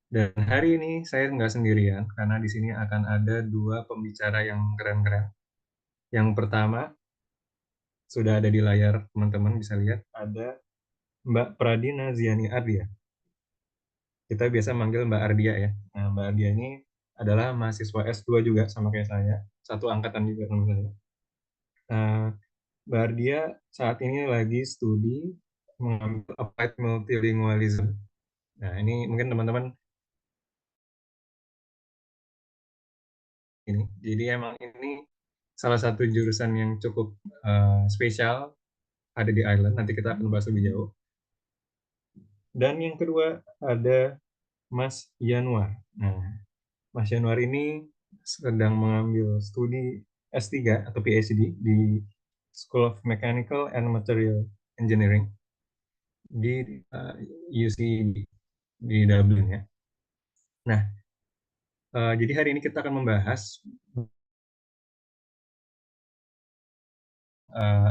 Dan hari ini saya nggak sendirian, karena di sini akan ada 2 pembicara yang keren-keren. Yang pertama, sudah ada di layar teman-teman bisa lihat, ada Mbak Pradina Ziani Ardia. Kita biasa manggil Mbak Ardia ya. Nah, Mbak Ardia ini adalah mahasiswa S2 juga sama kayak saya, satu angkatan juga sama saya. Nah, Mbak Ardia saat ini lagi studi mengambil Applied Multilingualism. Nah, ini mungkin teman-teman ini. Jadi emang ini salah satu jurusan yang cukup spesial ada di Ireland. Nanti kita akan bahas lebih jauh. Dan yang kedua ada Mas Yanuar. Nah, Mas Yanuar ini sedang mengambil studi S3 atau PhD di School of Mechanical and Material Engineering di UC di Dublin ya. Nah, jadi hari ini kita akan membahas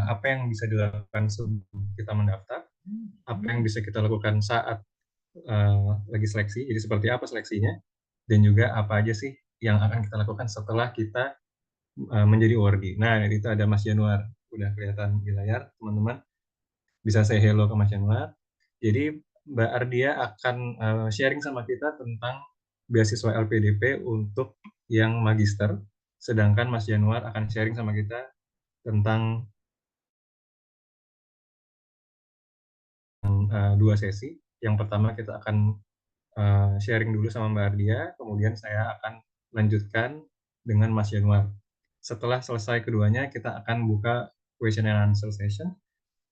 apa yang bisa dilakukan sebelum kita mendaftar, apa yang bisa kita lakukan saat lagi seleksi, jadi seperti apa seleksinya, dan juga apa aja sih yang akan kita lakukan setelah kita menjadi awardee. Nah, itu ada Mas Januar, udah kelihatan di layar, teman-teman. Bisa say hello ke Mas Januar. Jadi Mbak Ardia akan sharing sama kita tentang beasiswa LPDP untuk yang magister, sedangkan Mas Januar akan sharing sama kita tentang 2 sesi. Yang pertama kita akan sharing dulu sama Mbak Ardia, kemudian saya akan lanjutkan dengan Mas Januar. Setelah selesai keduanya, kita akan buka question and answer session.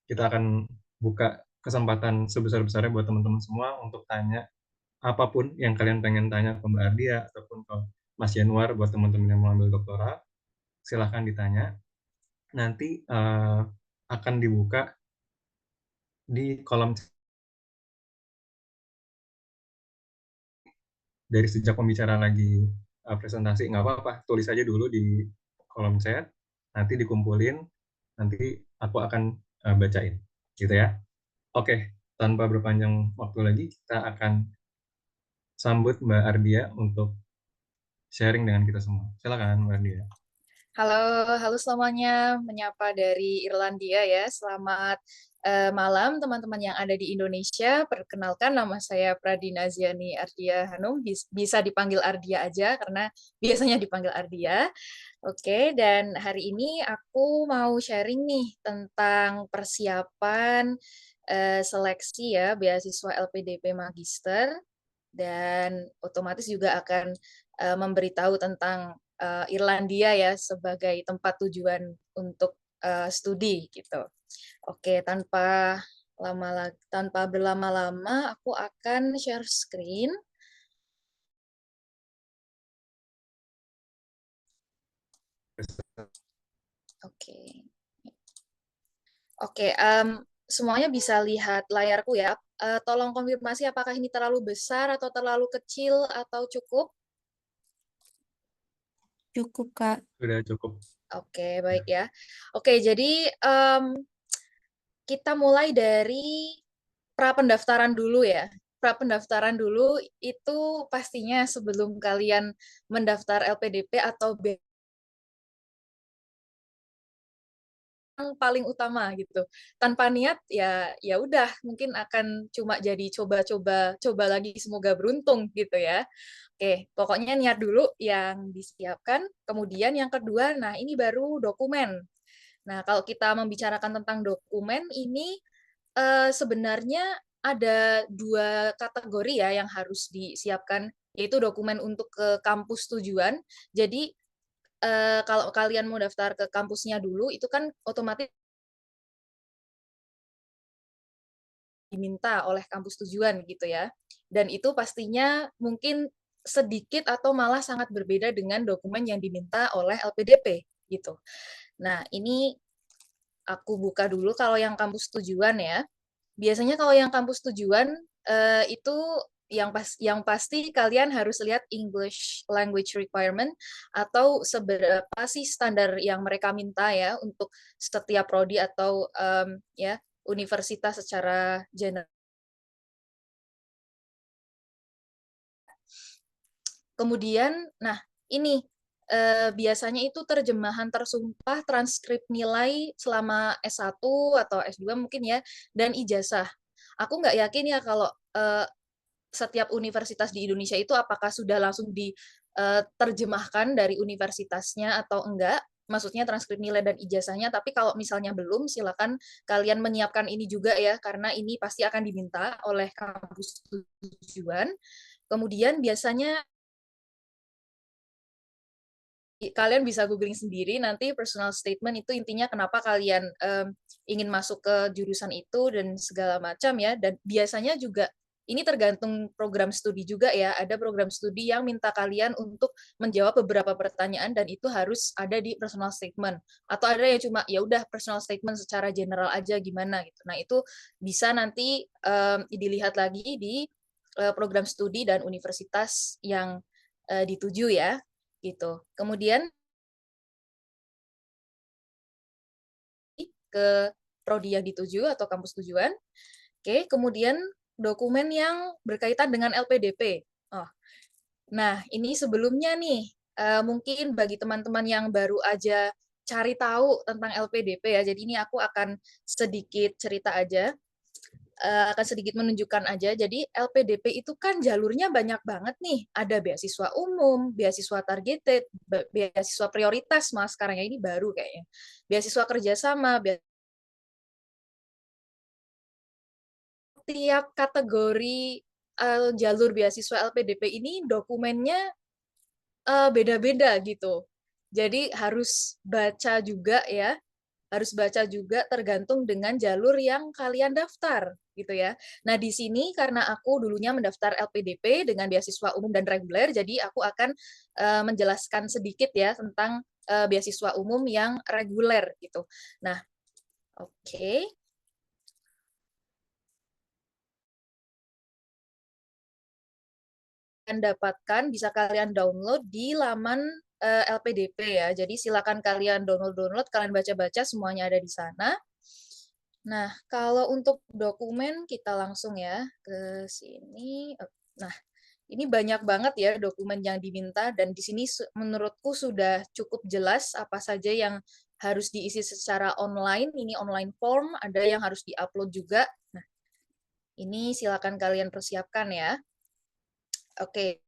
Kita akan buka kesempatan sebesar-besarnya buat teman-teman semua untuk tanya apapun yang kalian pengen tanya ke Mbak Ardia ataupun ke Mas Januar buat teman-teman yang mau ambil doktoral, silahkan ditanya. Nanti akan dibuka di kolom dari sejak pembicara lagi presentasi, nggak apa-apa, tulis aja dulu di kolom chat, nanti dikumpulin, nanti aku akan bacain, gitu ya. Oke, tanpa berpanjang waktu lagi, kita akan sambut Mbak Ardia untuk sharing dengan kita semua. Silakan Mbak Ardia. Halo, halo semuanya, menyapa dari Irlandia ya. Selamat malam teman-teman yang ada di Indonesia. Perkenalkan nama saya Pradina Ziani Ardia Hanum, bisa dipanggil Ardia aja karena biasanya dipanggil Ardia. Oke, dan hari ini aku mau sharing nih tentang persiapan seleksi ya beasiswa LPDP Magister dan otomatis juga akan memberitahu tentang Irlandia ya sebagai tempat tujuan untuk studi gitu. Oke, tanpa berlama-lama aku akan share screen. Oke. Oke, semuanya bisa lihat layarku ya. Tolong konfirmasi apakah ini terlalu besar atau terlalu kecil atau cukup? Cukup, Kak. Sudah cukup. Oke, baik ya. Oke, jadi kita mulai dari pra-pendaftaran dulu ya. Pra-pendaftaran dulu itu pastinya sebelum kalian mendaftar LPDP atau yang paling utama gitu. Tanpa niat ya ya udah mungkin akan cuma jadi coba lagi semoga beruntung gitu ya. Oke, pokoknya niat dulu yang disiapkan. Kemudian yang kedua, nah ini baru dokumen. Nah, kalau kita membicarakan tentang dokumen ini sebenarnya ada 2 kategori ya yang harus disiapkan, yaitu dokumen untuk ke kampus tujuan. Jadi, kalau kalian mau daftar ke kampusnya dulu, itu kan otomatis diminta oleh kampus tujuan gitu ya. Dan itu pastinya mungkin sedikit atau malah sangat berbeda dengan dokumen yang diminta oleh LPDP gitu. Nah, ini aku buka dulu kalau yang kampus tujuan ya. Biasanya kalau yang kampus tujuan, itu yang pasti kalian harus lihat English language requirement atau seberapa sih standar yang mereka minta ya untuk setiap prodi atau, ya universitas secara general. Kemudian, nah ini biasanya itu terjemahan tersumpah transkrip nilai selama S1 atau S2 mungkin ya, dan ijazah. Aku nggak yakin ya kalau setiap universitas di Indonesia itu apakah sudah langsung diterjemahkan dari universitasnya atau enggak, maksudnya transkrip nilai dan ijazahnya, tapi kalau misalnya belum, silakan kalian menyiapkan ini juga ya, karena ini pasti akan diminta oleh kampus tujuan. Kemudian biasanya kalian bisa googling sendiri nanti personal statement itu intinya kenapa kalian ingin masuk ke jurusan itu dan segala macam ya. Dan biasanya juga ini tergantung program studi juga ya. Ada program studi yang minta kalian untuk menjawab beberapa pertanyaan dan itu harus ada di personal statement. Atau ada yang cuma ya udah personal statement secara general aja gimana gitu. Nah, itu bisa nanti dilihat lagi di program studi dan universitas yang dituju ya gitu. Kemudian ke prodi yang dituju atau kampus tujuan. Oke, kemudian dokumen yang berkaitan dengan LPDP. Oh, nah ini sebelumnya nih, mungkin bagi teman-teman yang baru aja cari tahu tentang LPDP ya, jadi ini aku akan sedikit cerita aja. Akan sedikit menunjukkan aja. Jadi LPDP itu kan jalurnya banyak banget nih. Ada beasiswa umum, beasiswa targeted, beasiswa prioritas mas sekarang ya ini baru kayaknya. Beasiswa kerjasama, tiap kategori jalur beasiswa LPDP ini dokumennya beda-beda gitu. Jadi harus baca juga ya, harus baca juga tergantung dengan jalur yang kalian daftar gitu ya. Nah, di sini karena aku dulunya mendaftar LPDP dengan beasiswa umum dan reguler, jadi aku akan menjelaskan sedikit ya tentang beasiswa umum yang reguler gitu. Nah, oke. Kalian dapatkan bisa kalian download di laman LPDP ya. Jadi silakan kalian download, kalian baca-baca semuanya ada di sana. Nah, kalau untuk dokumen kita langsung ya ke sini. Nah, ini banyak banget ya dokumen yang diminta dan di sini menurutku sudah cukup jelas apa saja yang harus diisi secara online. Ini online form, ada yang harus diupload juga. Nah, ini silakan kalian persiapkan ya. Oke.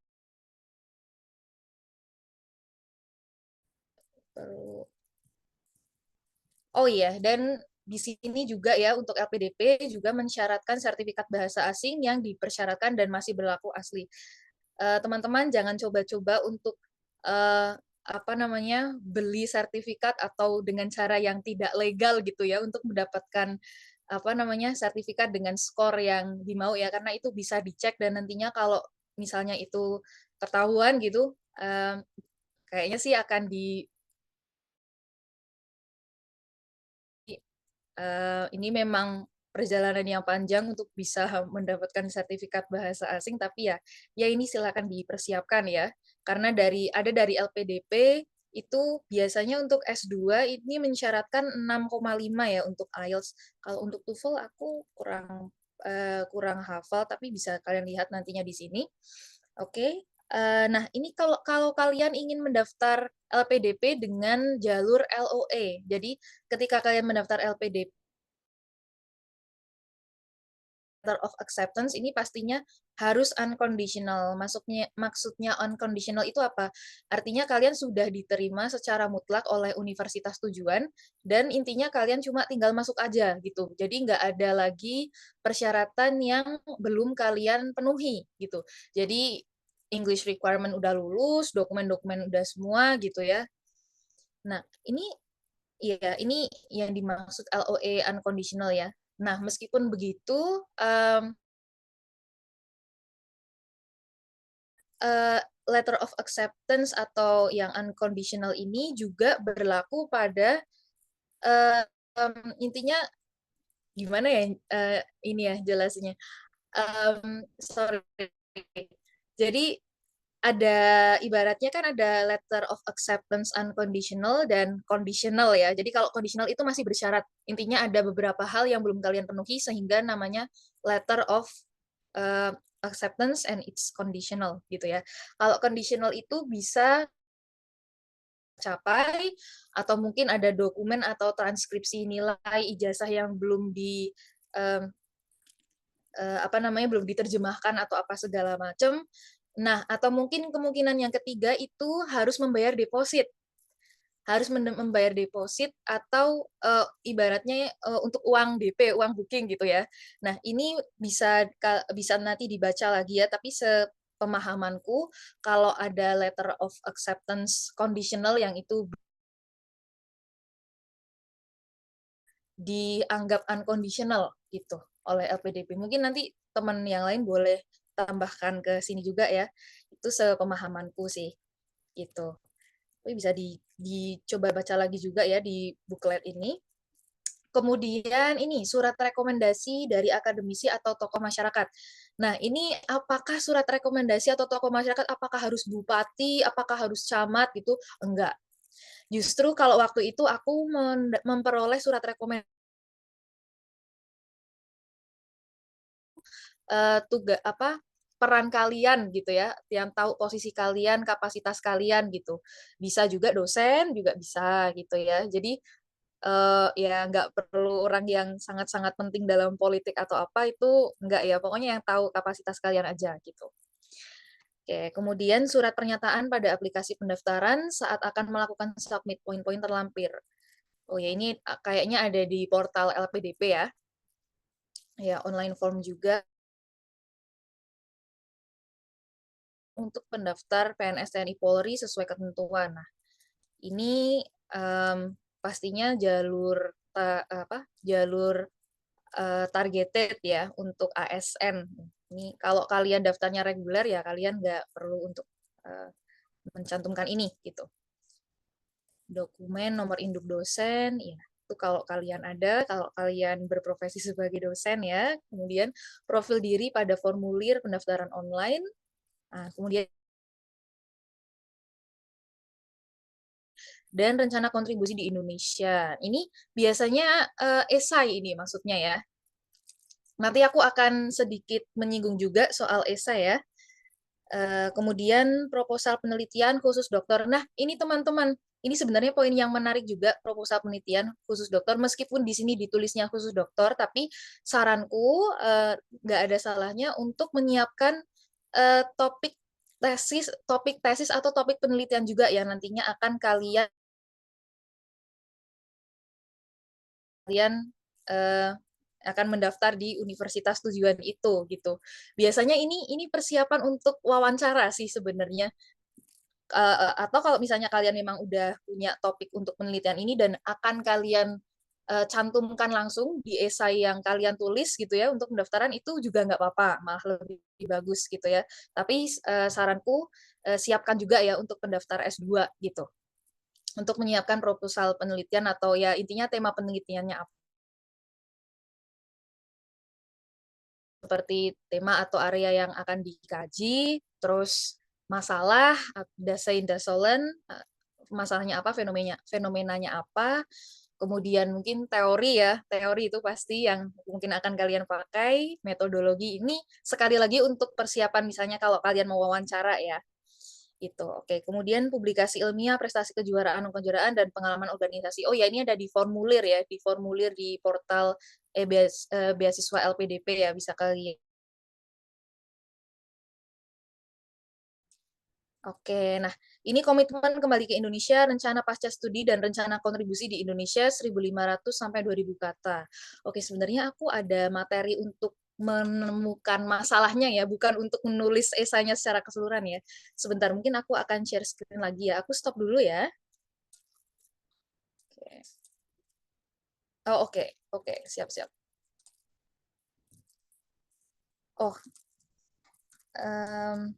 Oh iya, dan di sini juga ya untuk LPDP juga mensyaratkan sertifikat bahasa asing yang dipersyaratkan dan masih berlaku asli. Teman-teman jangan coba-coba untuk apa namanya beli sertifikat atau dengan cara yang tidak legal gitu ya untuk mendapatkan apa namanya sertifikat dengan skor yang dimau ya karena itu bisa dicek dan nantinya kalau misalnya itu ketahuan gitu kayaknya sih akan ini memang perjalanan yang panjang untuk bisa mendapatkan sertifikat bahasa asing, tapi ya, ya ini silakan dipersiapkan ya. Karena dari LPDP itu biasanya untuk S2 ini mensyaratkan 6,5 ya untuk IELTS. Kalau untuk TOEFL aku kurang hafal, tapi bisa kalian lihat nantinya di sini. Oke. Nah, ini kalau kalau kalian ingin mendaftar LPDP dengan jalur LOE. Jadi ketika kalian mendaftar LPDP letter of acceptance ini pastinya harus unconditional. Maksudnya unconditional itu apa? Artinya kalian sudah diterima secara mutlak oleh universitas tujuan dan intinya kalian cuma tinggal masuk aja gitu. Jadi nggak ada lagi persyaratan yang belum kalian penuhi gitu. Jadi English requirement udah lulus, dokumen-dokumen udah semua gitu ya. Nah, ini yang dimaksud LOE unconditional ya. Nah, meskipun begitu, letter of acceptance atau yang unconditional ini juga berlaku pada intinya gimana ya ini ya jelasnya. Sorry. Jadi ada ibaratnya kan ada letter of acceptance unconditional dan conditional ya. Jadi kalau conditional itu masih bersyarat. Intinya ada beberapa hal yang belum kalian penuhi sehingga namanya letter of uh, acceptance and it's conditional gitu ya. Kalau conditional itu bisa capai atau mungkin ada dokumen atau transkripsi nilai ijazah yang belum di um, apa namanya belum diterjemahkan atau apa segala macam. Nah, atau mungkin kemungkinan yang ketiga itu harus membayar deposit. Harus membayar deposit atau ibaratnya untuk uang DP, uang booking gitu ya. Nah, ini bisa nanti dibaca lagi ya, tapi sepemahamanku kalau ada letter of acceptance conditional yang itu dianggap unconditional gitu oleh LPDP. Mungkin nanti teman yang lain boleh tambahkan ke sini juga ya. Itu sepemahamanku sih gitu. Tapi bisa dicoba baca lagi juga ya di booklet ini. Kemudian ini surat rekomendasi dari akademisi atau tokoh masyarakat. Nah, ini apakah surat rekomendasi atau tokoh masyarakat apakah harus bupati, apakah harus camat gitu? Enggak. Justru kalau waktu itu aku memperoleh surat rekomendasi tugas apa peran kalian gitu ya, yang tahu posisi kalian, kapasitas kalian gitu. Bisa juga dosen juga bisa gitu ya. Jadi ya nggak perlu orang yang sangat-sangat penting dalam politik atau apa itu nggak ya. Pokoknya yang tahu kapasitas kalian aja gitu. Oke, kemudian surat pernyataan pada aplikasi pendaftaran saat akan melakukan submit poin-poin terlampir. Oh ya ini kayaknya ada di portal LPDP ya. Ya, online form juga untuk pendaftar PNS TNI Polri sesuai ketentuan. Nah, ini pastinya jalur targeted ya untuk ASN. Ini kalau kalian daftarnya reguler ya kalian nggak perlu untuk uh, mencantumkan ini gitu. Dokumen nomor induk dosen, ya itu kalau kalian ada, kalau kalian berprofesi sebagai dosen ya. Kemudian profil diri pada formulir pendaftaran online. Nah, kemudian dan rencana kontribusi di Indonesia. Ini biasanya esai ini maksudnya ya. Nanti aku akan sedikit menyinggung juga soal esai ya. Kemudian proposal penelitian khusus dokter. Nah, ini teman-teman, ini sebenarnya poin yang menarik juga proposal penelitian khusus dokter. Meskipun di sini ditulisnya khusus dokter, tapi saranku nggak ada salahnya untuk menyiapkan topik tesis atau topik penelitian juga yang nantinya akan kalian eh, akan mendaftar di universitas tujuan itu gitu. Biasanya ini persiapan untuk wawancara sih sebenarnya. Atau kalau misalnya kalian memang udah punya topik untuk penelitian ini dan akan kalian cantumkan langsung di esai yang kalian tulis gitu ya untuk pendaftaran itu juga nggak apa-apa, malah lebih bagus gitu ya. Tapi saranku siapkan juga ya untuk pendaftar S2 gitu. Untuk menyiapkan proposal penelitian atau ya intinya tema penelitiannya apa. Seperti tema atau area yang akan dikaji, terus masalah, Dasein-Dasolen, masalahnya apa, fenomenanya apa, kemudian mungkin teori ya, teori itu pasti yang mungkin akan kalian pakai, metodologi ini sekali lagi untuk persiapan misalnya kalau kalian mau wawancara ya, itu. Oke, kemudian publikasi ilmiah, prestasi kejuaraan dan pengalaman organisasi. Oh ya, ini ada di formulir ya, di formulir di portal beasiswa LPDP ya, bisa kalian. Oke, nah ini komitmen kembali ke Indonesia, rencana pasca studi dan rencana kontribusi di Indonesia 1.500 sampai 2.000 kata. Oke, sebenarnya aku ada materi untuk menemukan masalahnya ya, bukan untuk menulis esainya secara keseluruhan ya. Sebentar, mungkin aku akan share screen lagi ya. Aku stop dulu ya. Oke. Oh, oke, oke, siap-siap. Oh, em,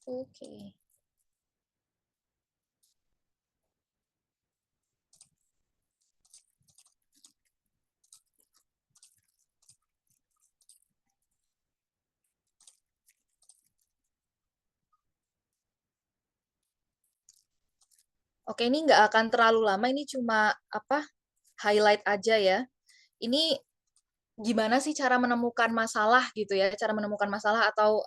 oke. Oke, ini nggak akan terlalu lama, ini cuma highlight aja ya. Ini gimana sih cara menemukan masalah gitu ya, cara menemukan masalah atau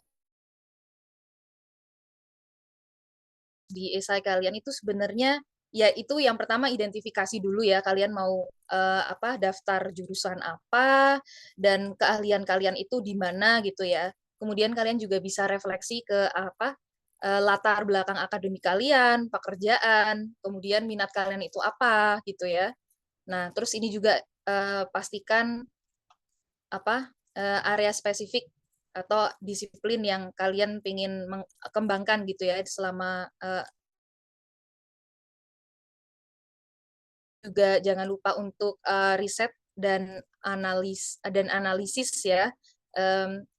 di esai kalian itu sebenarnya ya itu yang pertama identifikasi dulu ya, kalian mau daftar jurusan apa dan keahlian kalian itu di mana gitu ya. Kemudian kalian juga bisa refleksi ke latar belakang akademik kalian, pekerjaan, kemudian minat kalian itu apa gitu ya. Nah, terus ini juga pastikan area spesifik atau disiplin yang kalian ingin kembangkan gitu ya selama juga jangan lupa untuk riset dan analisis ya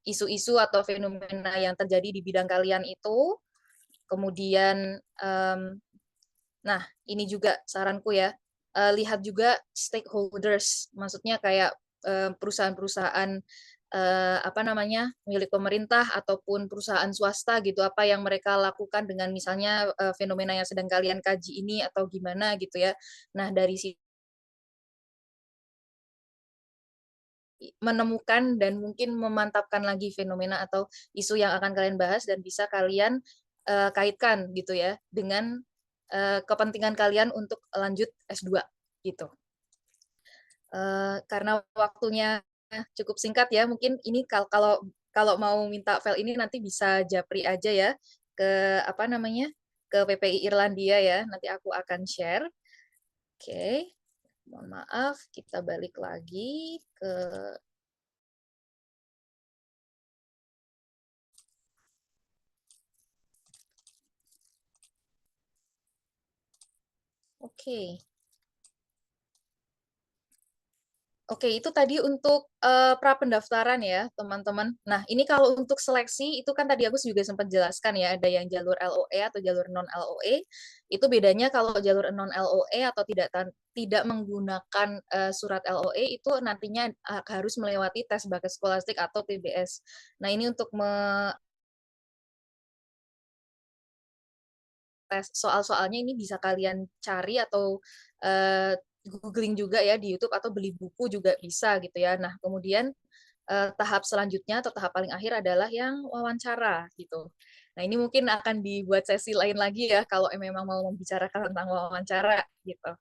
isu-isu atau fenomena yang terjadi di bidang kalian itu. Kemudian nah, ini juga saranku ya, lihat juga stakeholders, maksudnya kayak perusahaan-perusahaan milik pemerintah ataupun perusahaan swasta gitu, apa yang mereka lakukan dengan misalnya fenomena yang sedang kalian kaji ini atau gimana gitu ya. Nah, dari situ menemukan dan mungkin memantapkan lagi fenomena atau isu yang akan kalian bahas dan bisa kalian kaitkan gitu ya dengan kepentingan kalian untuk lanjut S2 gitu. Karena waktunya cukup singkat ya, mungkin ini kalau kalau mau minta file ini nanti bisa japri aja ya ke ke PPI Irlandia ya. Nanti aku akan share. Oke, mohon maaf, kita balik lagi ke oke. Oke, itu tadi untuk pra pendaftaran ya, teman-teman. Nah, ini kalau untuk seleksi itu kan tadi aku juga sempat jelaskan ya, ada yang jalur LOE atau jalur non LOE. Itu bedanya kalau jalur non LOE atau tidak menggunakan surat LOE itu nantinya harus melewati tes bakat skolastik atau TBS. Nah, ini untuk tes soal-soalnya ini bisa kalian cari atau googling juga ya di YouTube atau beli buku juga bisa gitu ya. Nah, kemudian tahap selanjutnya atau tahap paling akhir adalah yang wawancara gitu. Nah, ini mungkin akan dibuat sesi lain lagi ya kalau memang mau membicarakan tentang wawancara gitu.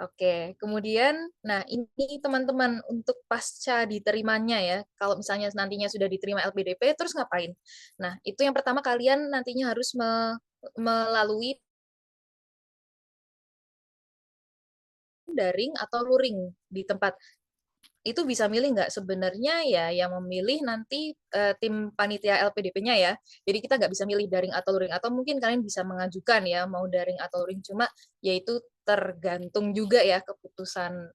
Oke, kemudian, nah ini teman-teman untuk pasca diterimanya ya, kalau misalnya nantinya sudah diterima LPDP, terus ngapain? Nah, itu yang pertama kalian nantinya harus melalui daring atau luring di tempat itu bisa milih nggak sebenarnya ya yang memilih nanti tim panitia LPDP-nya ya. Jadi kita nggak bisa milih daring atau luring atau mungkin kalian bisa mengajukan ya mau daring atau luring cuma yaitu tergantung juga ya keputusan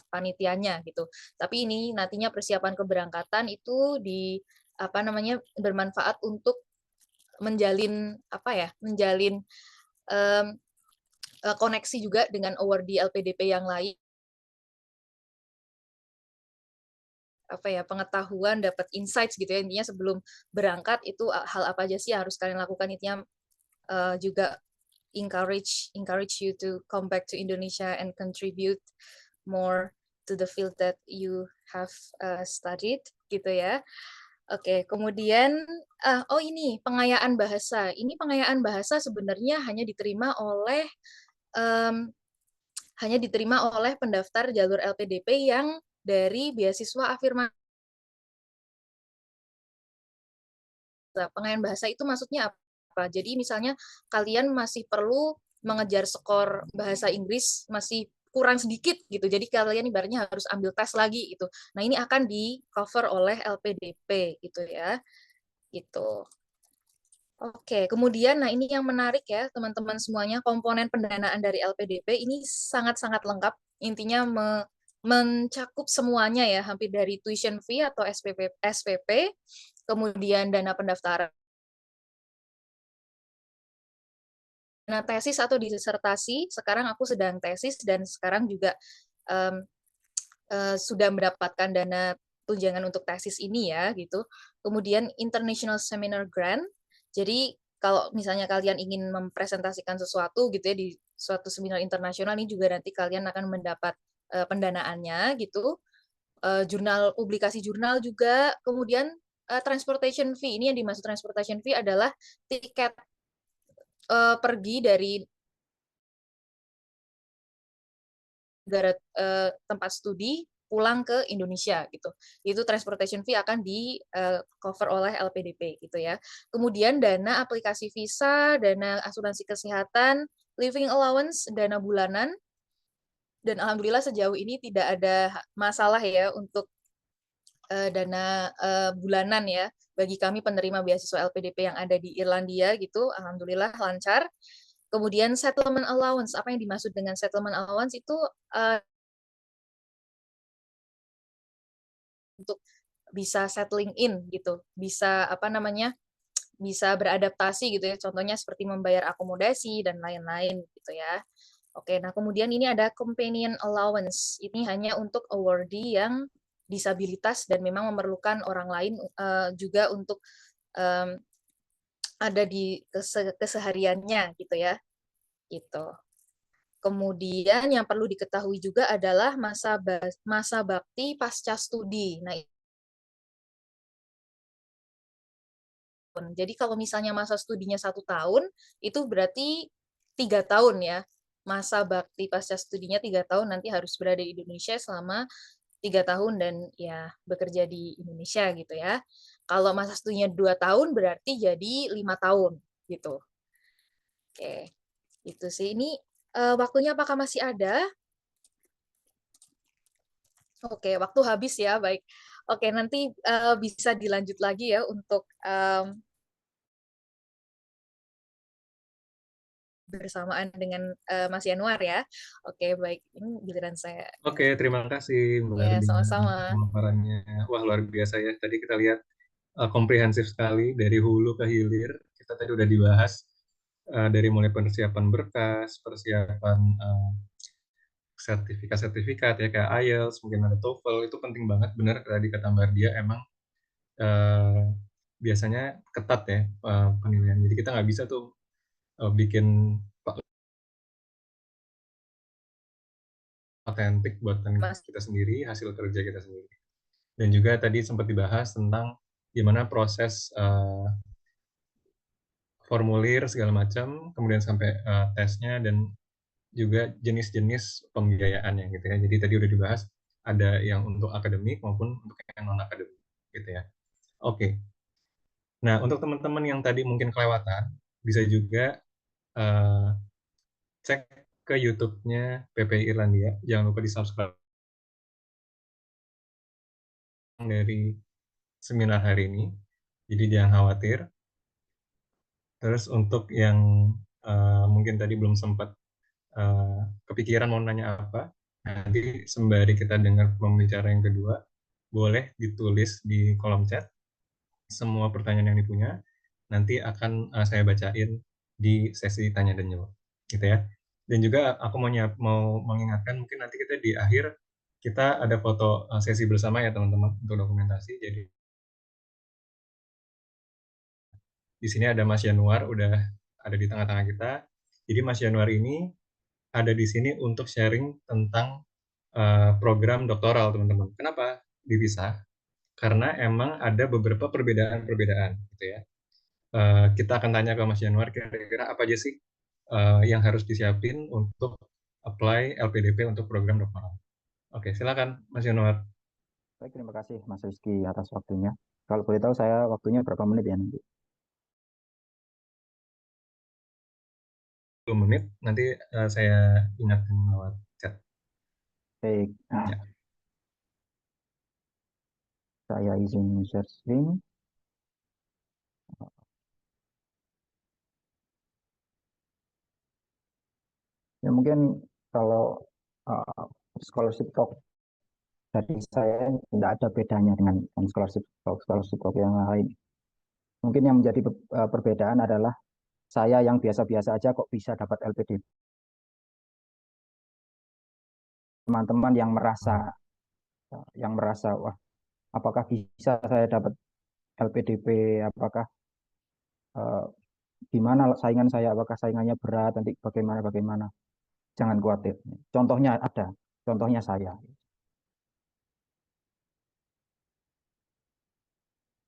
panitianya gitu. Tapi ini nantinya persiapan keberangkatan itu bermanfaat untuk menjalin um, koneksi juga dengan award di LPDP yang lain pengetahuan, dapat insights gitu ya intinya sebelum berangkat itu hal apa aja sih yang harus kalian lakukan intinya juga encourage you to come back to Indonesia and contribute more to the field that you have studied gitu ya. Oke, kemudian ini pengayaan bahasa. Ini pengayaan bahasa sebenarnya um, hanya diterima oleh pendaftar jalur LPDP yang dari beasiswa afirmasi. Pengayaan bahasa itu maksudnya apa? Jadi misalnya kalian masih perlu mengejar skor bahasa Inggris masih kurang sedikit gitu. Jadi kalian ibaratnya harus ambil tes lagi gitu. Nah, ini akan di cover oleh LPDP gitu ya. Gitu. Oke, kemudian nah ini yang menarik ya teman-teman semuanya, komponen pendanaan dari LPDP ini sangat-sangat lengkap. Intinya mencakup semuanya ya, hampir dari tuition fee atau SPP, kemudian dana pendaftaran, nah, tesis atau disertasi, sekarang aku sedang tesis dan sekarang juga um, sudah mendapatkan dana tunjangan untuk tesis ini ya gitu. Kemudian International Seminar Grant. Jadi kalau misalnya kalian ingin mempresentasikan sesuatu gitu ya di suatu seminar internasional, ini juga nanti kalian akan mendapat pendanaannya gitu. Jurnal, publikasi jurnal juga, kemudian transportation fee. Ini yang dimaksud transportation fee adalah tiket pergi dari negara tempat studi pulang ke Indonesia gitu. Itu transportation fee akan di cover oleh LPDP gitu ya. Kemudian dana aplikasi visa, dana asuransi kesehatan, living allowance, dana bulanan, dan alhamdulillah sejauh ini tidak ada masalah ya untuk dana bulanan ya bagi kami penerima beasiswa LPDP yang ada di Irlandia gitu, alhamdulillah lancar. Kemudian settlement allowance, apa yang dimaksud dengan settlement allowance itu untuk bisa settling in gitu, bisa apa namanya, bisa beradaptasi gitu ya, contohnya seperti membayar akomodasi dan lain-lain gitu ya. Oke, nah kemudian ini ada companion allowance, ini hanya untuk awardee yang disabilitas dan memang memerlukan orang lain juga untuk um, ada di kesehariannya gitu ya, gitu. Kemudian yang perlu diketahui juga adalah masa bakti pasca studi. Nah, jadi kalau misalnya masa studinya 1 tahun, itu berarti 3 tahun ya. Masa bakti pasca studinya 3 tahun, nanti harus berada di Indonesia selama 3 tahun dan ya bekerja di Indonesia gitu ya. Kalau masa studinya 2 tahun berarti jadi 5 tahun gitu. Oke, itu sih. Ini waktunya apakah masih ada? Oke, waktu habis ya, baik. Oke, nanti bisa dilanjut lagi ya untuk bersamaan dengan Mas Yanuar ya. Oke, baik. Ini giliran saya. Oke, terima kasih Mbak Ya, Ardina untuk sama-sama. pemaparannya. Wah, luar biasa ya. Tadi kita lihat komprehensif sekali dari hulu ke hilir. Kita tadi udah dibahas dari mulai persiapan berkas, persiapan sertifikat-sertifikat ya kayak IELTS, mungkin ada TOEFL, itu penting banget. Benar tadi kata Mbak dia emang eh, biasanya ketat ya penilaian. Jadi kita nggak bisa tuh bikin otentik buatan Mas. kita sendiri, hasil kerja kita sendiri. Dan juga tadi sempat dibahas tentang gimana proses formulir segala macam, kemudian sampai tesnya dan juga jenis-jenis pembiayaannya gitu ya. Jadi tadi udah dibahas ada yang untuk akademik maupun untuk yang non akademik gitu ya. Oke. Nah, untuk teman-teman yang tadi mungkin kelewatan, bisa juga uh, cek ke YouTube-nya PPI Irlandia. Jangan lupa di-subscribe dari seminar hari ini. Jadi jangan khawatir. Terus untuk yang mungkin tadi belum sempat kepikiran mau nanya apa, nanti sembari kita dengar pembicara yang kedua, boleh ditulis di kolom chat semua pertanyaan yang dipunya, nanti akan saya bacain di sesi tanya dan jawab, gitu ya. Dan juga aku mau mengingatkan mungkin nanti kita di akhir kita ada foto sesi bersama ya teman-teman untuk dokumentasi. Jadi di sini ada Mas Januar udah ada di tengah-tengah kita. Jadi Mas Januar ini ada di sini untuk sharing tentang program doktoral teman-teman. Kenapa dipisah? Karena emang ada beberapa perbedaan-perbedaan gitu ya. Kita akan tanya ke Mas Januar kira-kira apa aja sih yang harus disiapin untuk apply LPDP untuk program doktoral. Oke, silakan Mas Januar. Baik, terima kasih Mas Rizky atas waktunya. Kalau boleh tahu saya waktunya berapa menit ya nanti? 10 menit, nanti saya ingatkan lewat chat. Baik, Ya. saya izin share screen. Ya mungkin kalau uh, scholarship talk dari saya tidak ada bedanya dengan scholarship talk yang lain. Mungkin yang menjadi perbedaan adalah saya yang biasa-biasa aja kok bisa dapat LPDP. Teman-teman yang merasa wah apakah bisa saya dapat LPDP, apakah gimana saingan saya, apakah saingannya berat, nanti bagaimana. Jangan khawatir. Contohnya ada, contohnya saya.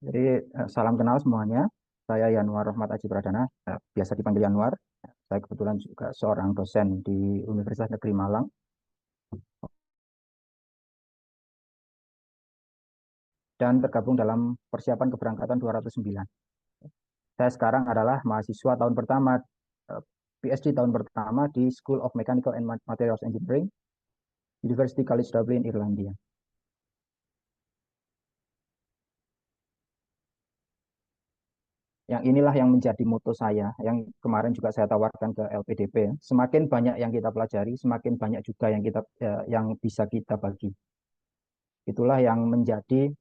Jadi salam kenal semuanya. Saya Yanuar Rahmat Aji Pradana, biasa dipanggil Yanuar. Saya kebetulan juga seorang dosen di Universitas Negeri Malang dan tergabung dalam persiapan keberangkatan 209. Saya sekarang adalah mahasiswa tahun pertama, PhD tahun pertama di School of Mechanical and Materials Engineering, University College Dublin, Irlandia. Yang inilah yang menjadi moto saya, yang kemarin juga saya tawarkan ke LPDP. Semakin banyak yang kita pelajari, semakin banyak juga yang bisa kita bagi. Itulah yang menjadi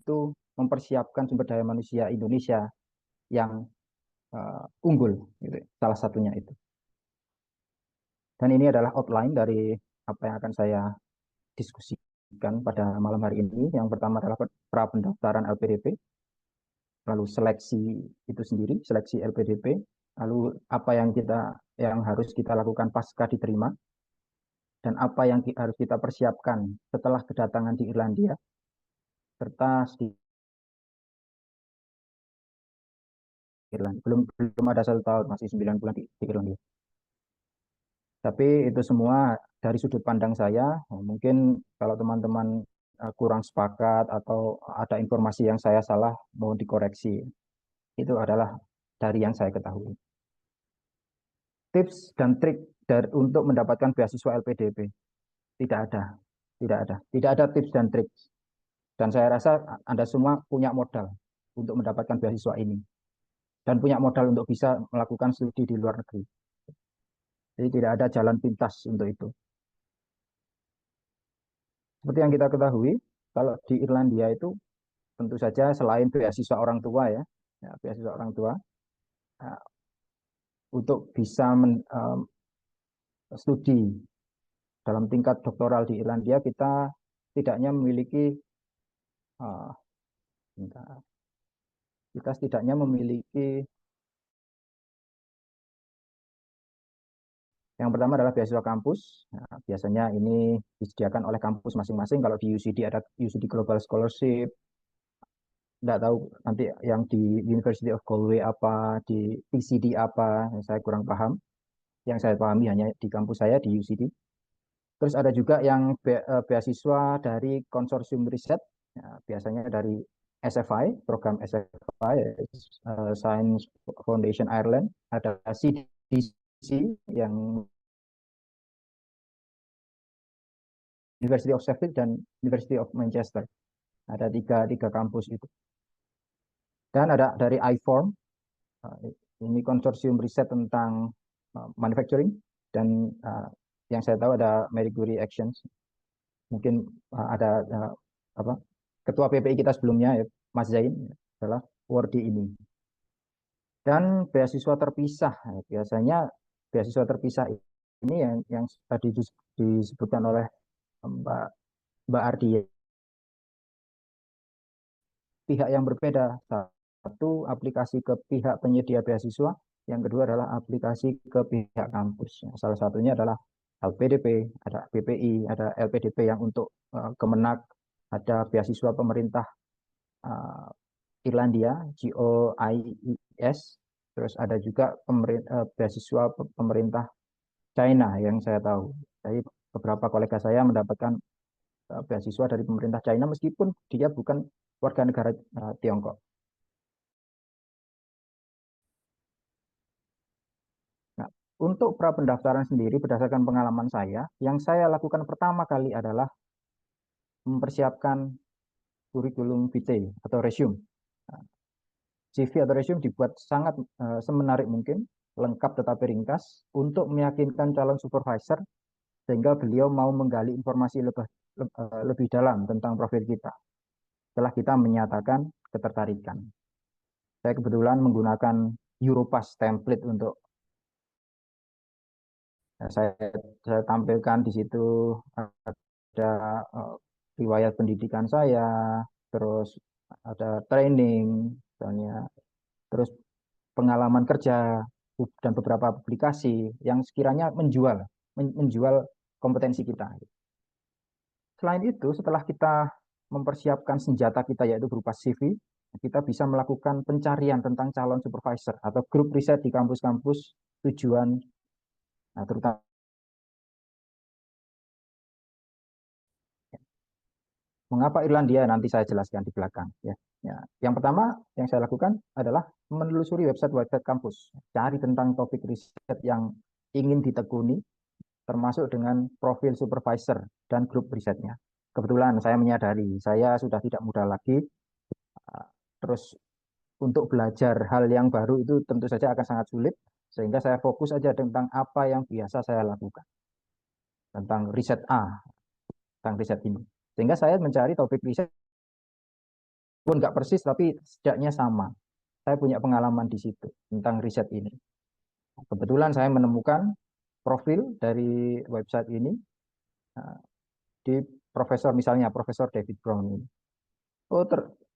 itu mempersiapkan sumber daya manusia Indonesia yang unggul, gitu. Salah satunya itu. Dan ini adalah outline dari apa yang akan saya diskusikan pada malam hari ini. Yang pertama adalah pra pendaftaran LPDP, lalu seleksi itu sendiri, seleksi LPDP, lalu apa yang harus kita lakukan pasca diterima, dan apa yang harus kita persiapkan setelah kedatangan di Irlandia, serta di Irlandia. Belum ada 1 tahun, masih 9 bulan di Irlandia. Tapi itu semua dari sudut pandang saya, mungkin kalau teman-teman kurang sepakat atau ada informasi yang saya salah, mohon dikoreksi. Itu adalah dari yang saya ketahui. Tips dan trik untuk mendapatkan beasiswa LPDP. Tidak ada. Tidak ada. Tidak ada tips dan trik. Dan saya rasa Anda semua punya modal untuk mendapatkan beasiswa ini. Dan punya modal untuk bisa melakukan studi di luar negeri. Jadi tidak ada jalan pintas untuk itu. Seperti yang kita ketahui, kalau di Irlandia itu tentu saja selain beasiswa orang tua ya beasiswa orang tua, untuk bisa studi dalam tingkat doktoral di Irlandia kita setidaknya memiliki uh, kita setidaknya memiliki yang pertama adalah beasiswa kampus. Nah, biasanya ini disediakan oleh kampus masing-masing. Kalau di UCD ada UCD Global Scholarship. Tidak tahu nanti yang di University of Galway apa, di PCD apa, saya kurang paham. Yang saya pahami hanya di kampus saya di UCD. Terus ada juga yang beasiswa dari konsorsium riset, ya, biasanya dari SFI, program SFI, Science Foundation Ireland, ada CDC yang University of Sheffield dan University of Manchester. Ada tiga kampus itu. Dan ada dari iForm, ini konsorsium riset tentang manufacturing, dan yang saya tahu ada Marie Curie Actions. Mungkin ada apa ketua PPI kita sebelumnya ya, Mas Zain adalah Wordi ini. Dan beasiswa terpisah, biasanya beasiswa terpisah ini yang tadi disebutkan oleh Mbak Ardi, pihak yang berbeda. Satu aplikasi ke pihak penyedia beasiswa, yang kedua adalah aplikasi ke pihak kampus. Salah satunya adalah LPDP, ada PPI, ada LPDP yang untuk Kemenak, ada beasiswa pemerintah Irlandia, GOIES, terus ada juga beasiswa pemerintah China yang saya tahu. Jadi beberapa kolega saya mendapatkan beasiswa dari pemerintah China meskipun dia bukan warga negara Tiongkok. Nah, untuk pra pendaftaran sendiri berdasarkan pengalaman saya, yang saya lakukan pertama kali adalah mempersiapkan kurikulum vitae atau resume. CV atau resume dibuat sangat semenarik mungkin, lengkap tetapi ringkas, untuk meyakinkan calon supervisor sehingga beliau mau menggali informasi lebih dalam tentang profil kita setelah kita menyatakan ketertarikan. Saya kebetulan menggunakan Europass template untuk saya tampilkan di situ ada riwayat pendidikan saya, terus ada training, misalnya, terus pengalaman kerja, dan beberapa publikasi yang sekiranya menjual kompetensi kita. Selain itu, setelah kita mempersiapkan senjata kita yaitu berupa CV, kita bisa melakukan pencarian tentang calon supervisor atau grup riset di kampus-kampus tujuan, nah, terutama mengapa Irlandia, nanti saya jelaskan di belakang. Ya. Ya. Yang pertama yang saya lakukan adalah menelusuri website kampus, cari tentang topik riset yang ingin ditekuni, termasuk dengan profil supervisor dan grup risetnya. Kebetulan saya menyadari saya sudah tidak muda lagi, terus untuk belajar hal yang baru itu tentu saja akan sangat sulit, sehingga saya fokus saja tentang apa yang biasa saya lakukan, tentang riset A, tentang riset ini. Sehingga saya mencari topik riset pun nggak persis, tapi setidaknya sama. Saya punya pengalaman di situ tentang riset ini. Kebetulan saya menemukan profil dari website ini di misalnya Profesor David Brown ini. Oh,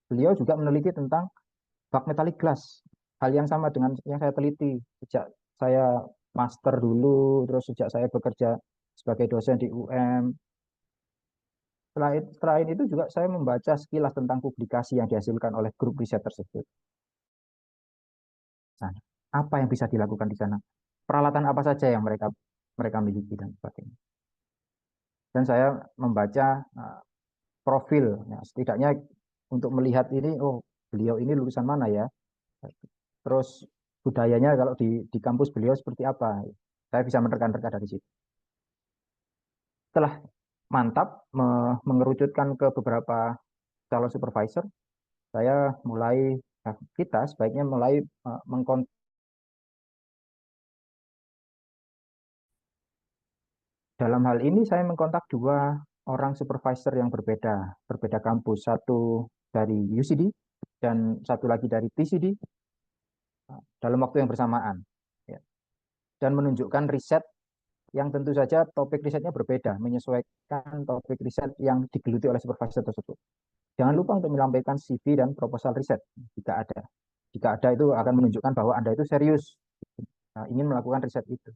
beliau juga meneliti tentang bak metallic glass. Hal yang sama dengan yang saya teliti sejak saya master dulu, terus sejak saya bekerja sebagai dosen di UM. Selain itu juga saya membaca sekilas tentang publikasi yang dihasilkan oleh grup riset tersebut. Nah, apa yang bisa dilakukan di sana? Peralatan apa saja yang mereka mereka miliki dan sebagainya. Dan saya membaca profil, ya, setidaknya untuk melihat ini, oh beliau ini lulusan mana ya, terus budayanya kalau di kampus beliau seperti apa, saya bisa menerka-nerka dari situ. Setelah mantap mengerucutkan ke beberapa calon supervisor, saya mulai, kita sebaiknya mulai mengkontak. Dalam hal ini saya mengkontak dua orang supervisor yang berbeda kampus, satu dari UCD dan satu lagi dari TCD, dalam waktu yang bersamaan, ya. Dan menunjukkan riset yang tentu saja topik risetnya berbeda, menyesuaikan topik riset yang digeluti oleh supervisor tersebut. Jangan lupa untuk menyampaikan CV dan proposal riset jika ada. Jika ada, itu akan menunjukkan bahwa Anda itu serius ingin melakukan riset itu.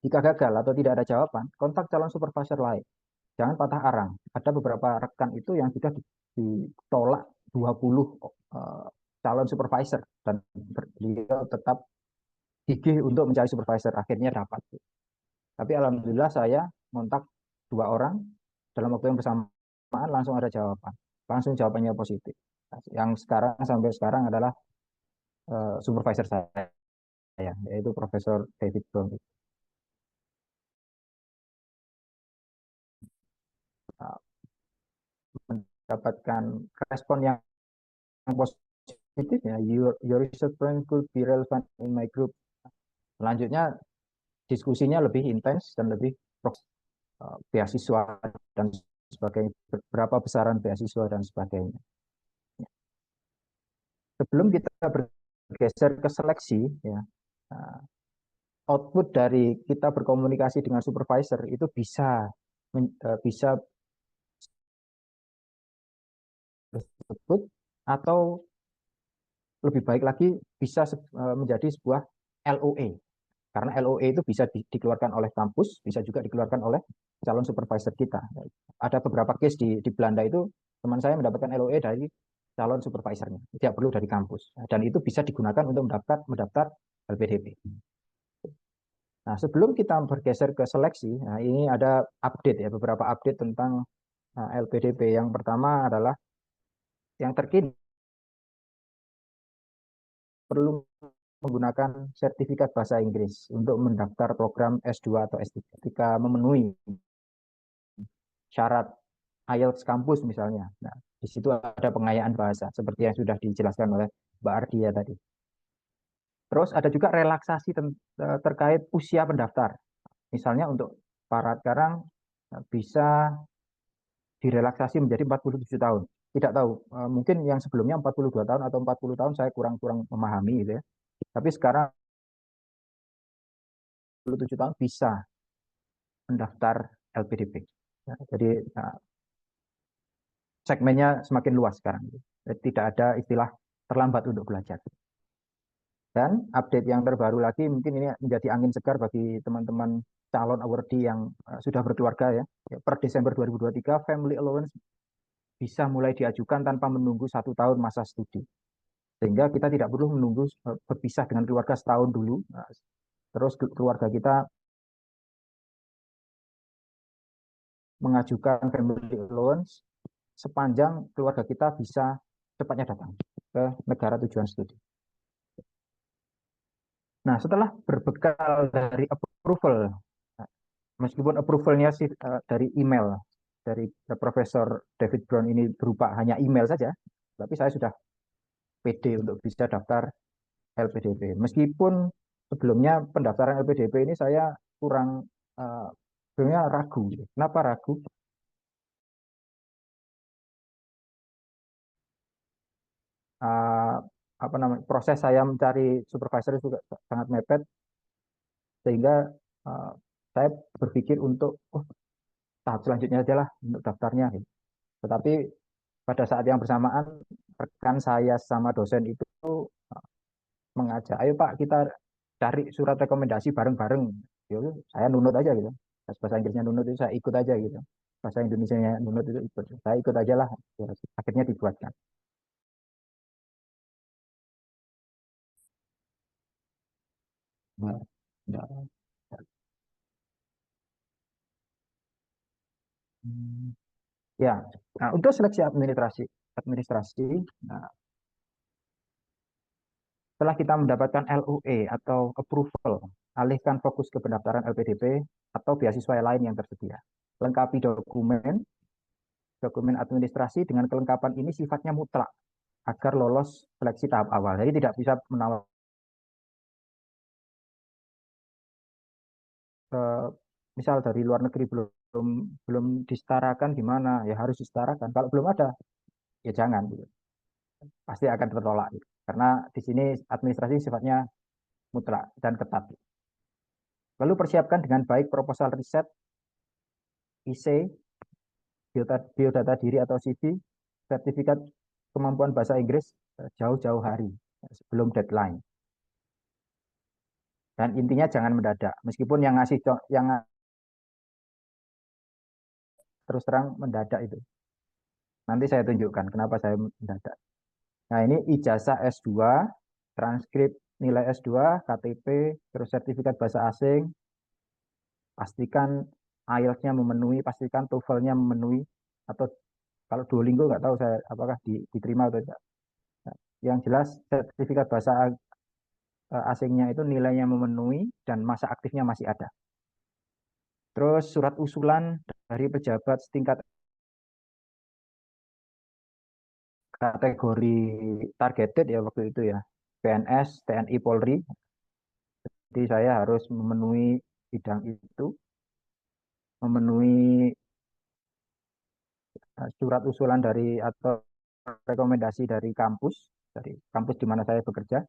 Jika gagal atau tidak ada jawaban, kontak calon supervisor lain. Jangan patah arang. Ada beberapa rekan itu yang sudah ditolak 20 calon supervisor, dan beliau tetap gigih untuk mencari supervisor, akhirnya dapat. Tapi alhamdulillah saya kontak dua orang, dalam waktu yang bersamaan langsung ada jawaban. Langsung jawabannya positif. Yang sekarang sampai sekarang adalah supervisor saya, yaitu Profesor David Brown. Mendapatkan respon yang positif, ya, your research plan could be relevant in my group. Selanjutnya diskusinya lebih intens dan lebih beasiswa dan sebagainya, berapa besaran beasiswa dan sebagainya. Sebelum kita bergeser ke seleksi, ya, output dari kita berkomunikasi dengan supervisor itu bisa disebut, atau lebih baik lagi bisa menjadi sebuah LOE. Karena LOE itu bisa dikeluarkan oleh kampus, bisa juga dikeluarkan oleh calon supervisor kita. Ada beberapa case di Belanda itu, teman saya mendapatkan LOE dari calon supervisornya, tidak perlu dari kampus. Dan itu bisa digunakan untuk mendaftar LPDP. Nah, sebelum kita bergeser ke seleksi, nah ini ada update, ya, beberapa update tentang LPDP. Yang pertama adalah yang terkini perlu menggunakan sertifikat bahasa Inggris untuk mendaftar program S2 atau S3 ketika memenuhi syarat IELTS kampus misalnya. Nah, di situ ada pengayaan bahasa seperti yang sudah dijelaskan oleh Mbak Ardia tadi. Terus ada juga relaksasi terkait usia pendaftar. Misalnya untuk para sekarang bisa direlaksasi menjadi 47 tahun. Tidak tahu, mungkin yang sebelumnya 42 tahun atau 40 tahun, saya kurang memahami gitu ya. Tapi sekarang 47 tahun bisa mendaftar LPDP. Ya, jadi segmennya semakin luas sekarang. Jadi tidak ada istilah terlambat untuk belajar. Dan update yang terbaru lagi, mungkin ini menjadi angin segar bagi teman-teman calon awardee yang sudah berkeluarga ya. Per Desember 2023, Family Allowance bisa mulai diajukan tanpa menunggu 1 tahun masa studi. Sehingga kita tidak perlu menunggu berpisah dengan keluarga setahun dulu. Terus keluarga kita mengajukan Family Allowance sepanjang keluarga kita bisa cepatnya datang ke negara tujuan studi. Nah, setelah berbekal dari approval, meskipun approvalnya sih dari email, dari Profesor David Brown ini berupa hanya email saja, tapi saya sudah pede untuk bisa daftar LPDP. Meskipun sebelumnya pendaftaran LPDP ini saya kurang, sebenarnya ragu. Kenapa ragu? Apa namanya, proses saya mencari supervisor juga sangat mepet, sehingga saya berpikir untuk tahap selanjutnya aja lah untuk daftarnya. Tetapi pada saat yang bersamaan rekan saya sama dosen itu mengajak, ayo Pak kita cari surat rekomendasi bareng-bareng. Yaudah, saya nunut aja gitu. Bahasa Inggrisnya nunut itu saya ikut aja gitu. Bahasa Indonesianya nunut itu ikut. Saya ikut aja lah. Akhirnya dibuatkan. Nah, nah, ya, nah, untuk seleksi administrasi, nah, setelah kita mendapatkan LOE atau approval, alihkan fokus ke pendaftaran LPDP atau beasiswa lain yang tersedia. Lengkapi dokumen administrasi dengan kelengkapan ini sifatnya mutlak agar lolos seleksi tahap awal. Jadi tidak bisa menawar misal dari luar negeri belum disetarakan gimana, ya harus disetarakan. Kalau belum ada, ya jangan gitu. Pasti akan tertolak gitu. Karena di sini administrasi sifatnya mutlak dan ketat. Lalu persiapkan dengan baik proposal riset, IC, biodata diri atau CV, sertifikat kemampuan bahasa Inggris jauh-jauh hari sebelum deadline. Dan intinya jangan mendadak. Meskipun yang terus terang mendadak itu. Nanti saya tunjukkan kenapa saya mendadak. Nah, ini ijazah S2, transkrip nilai S2, KTP, terus sertifikat bahasa asing. Pastikan IELTS-nya memenuhi, pastikan TOEFL-nya memenuhi, atau kalau Duolingo nggak tahu saya apakah diterima atau tidak. Nah, yang jelas sertifikat bahasa asingnya itu nilainya memenuhi dan masa aktifnya masih ada. Terus surat usulan dari pejabat setingkat kategori targeted ya waktu itu ya, PNS, TNI, Polri. Jadi saya harus memenuhi bidang itu, memenuhi surat usulan dari atau rekomendasi dari kampus di mana saya bekerja.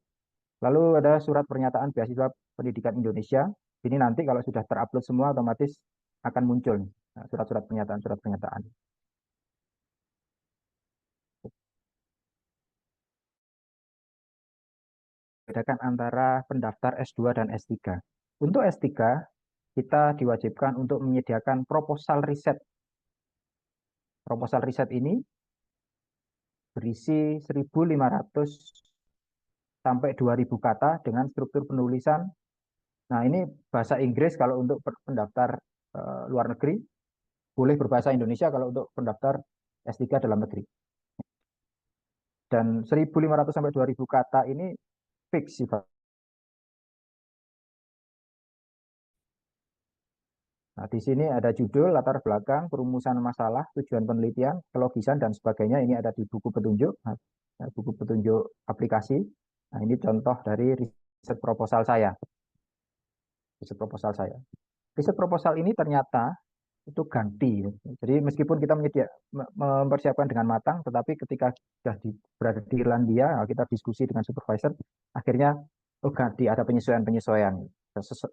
Lalu ada surat pernyataan beasiswa pendidikan Indonesia. Ini nanti kalau sudah terupload semua otomatis akan muncul surat-surat pernyataan, surat pernyataan. Bedakan antara pendaftar S2 dan S3. Untuk S3, kita diwajibkan untuk menyediakan proposal riset. Proposal riset ini berisi 1.500 sampai 2.000 kata dengan struktur penulisan. Nah, ini bahasa Inggris kalau untuk pendaftar luar negeri, boleh berbahasa Indonesia kalau untuk pendaftar S3 dalam negeri. Dan 1.500 sampai 2.000 kata ini fix sifat. Nah, di sini ada judul, latar belakang, perumusan masalah, tujuan penelitian, kelogisan, dan sebagainya. Ini ada di buku petunjuk, buku petunjuk aplikasi. Nah, ini contoh dari riset proposal saya. Riset proposal saya. Riset proposal ini ternyata itu ganti. Jadi meskipun kita mempersiapkan dengan matang, tetapi ketika sudah berada di Irlandia, kita diskusi dengan supervisor, akhirnya ganti, ada penyesuaian-penyesuaian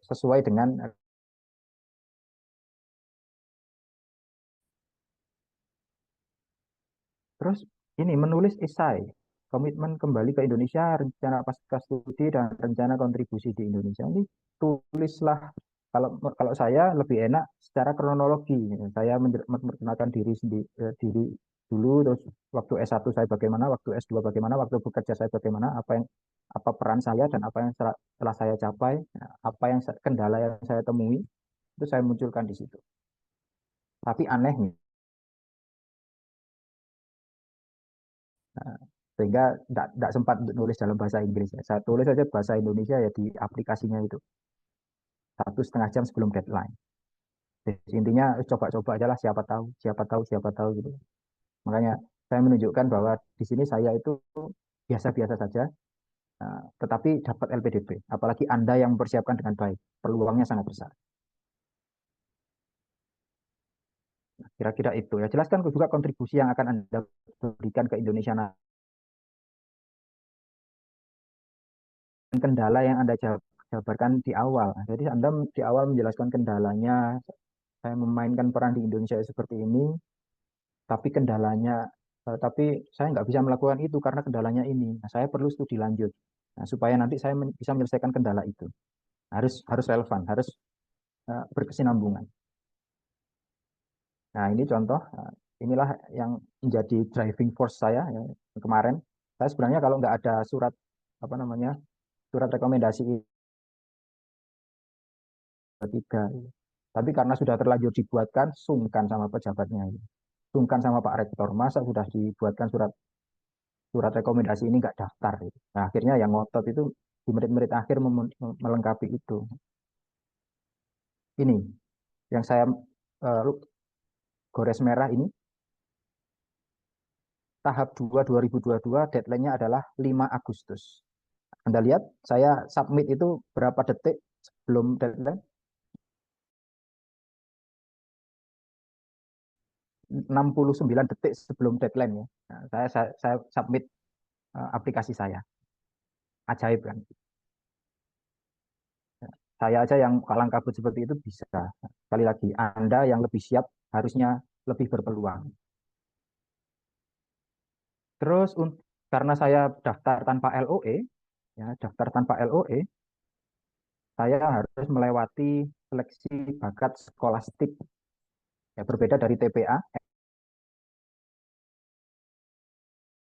sesuai dengan Terus ini menulis esai, komitmen kembali ke Indonesia, rencana pasca studi dan rencana kontribusi di Indonesia. Ini tulislah, kalau saya lebih enak secara kronologi. Saya memperkenalkan diri sendiri, diri dulu, terus waktu S1 saya bagaimana, waktu S2 bagaimana, waktu bekerja saya bagaimana, apa peran saya dan apa yang telah saya capai, apa yang kendala yang saya temui, itu saya munculkan di situ. Tapi anehnya, sehingga tidak sempat nulis dalam bahasa Inggris. Saya tulis saja bahasa Indonesia ya di aplikasinya itu 1,5 jam sebelum deadline. Jadi intinya coba-coba aja lah, siapa tahu, siapa tahu, siapa tahu gitu. Makanya saya menunjukkan bahwa di sini saya itu biasa-biasa saja, tetapi dapat LPDP. Apalagi Anda yang mempersiapkan dengan baik, peluangnya sangat besar. Nah, kira-kira itu ya. Jelaskan juga kontribusi yang akan Anda berikan ke Indonesia, kendala yang Anda jabarkan di awal. Jadi Anda di awal menjelaskan kendalanya, saya memainkan peran di Indonesia seperti ini, tapi kendalanya, tapi saya nggak bisa melakukan itu karena kendalanya ini. Nah, saya perlu studi lanjut. Nah, supaya nanti saya bisa menyelesaikan kendala itu. Harus harus relevan, harus berkesinambungan. Nah, ini contoh, inilah yang menjadi driving force saya ya, kemarin. Saya sebenarnya kalau nggak ada surat apa namanya surat rekomendasi tiga, tapi karena sudah terlanjur dibuatkan, sungkan sama pejabatnya, sungkan sama Pak Rektor. Masa sudah dibuatkan surat surat rekomendasi ini nggak daftar gitu. Nah, akhirnya yang ngotot itu di menit-menit akhir melengkapi itu. Ini yang saya uh, gores merah ini tahap 2 2022, deadline-nya adalah 5 Agustus. Anda lihat saya submit itu berapa detik sebelum deadline? 69 detik sebelum deadline ya. Nah, saya submit aplikasi saya. Ajaib kan? Saya aja yang kalang kabut seperti itu bisa. Sekali lagi, Anda yang lebih siap harusnya lebih berpeluang. Terus karena saya daftar tanpa LOE, ya, daftar tanpa LOE, saya harus melewati seleksi bakat skolastik. Ya, berbeda dari TPA,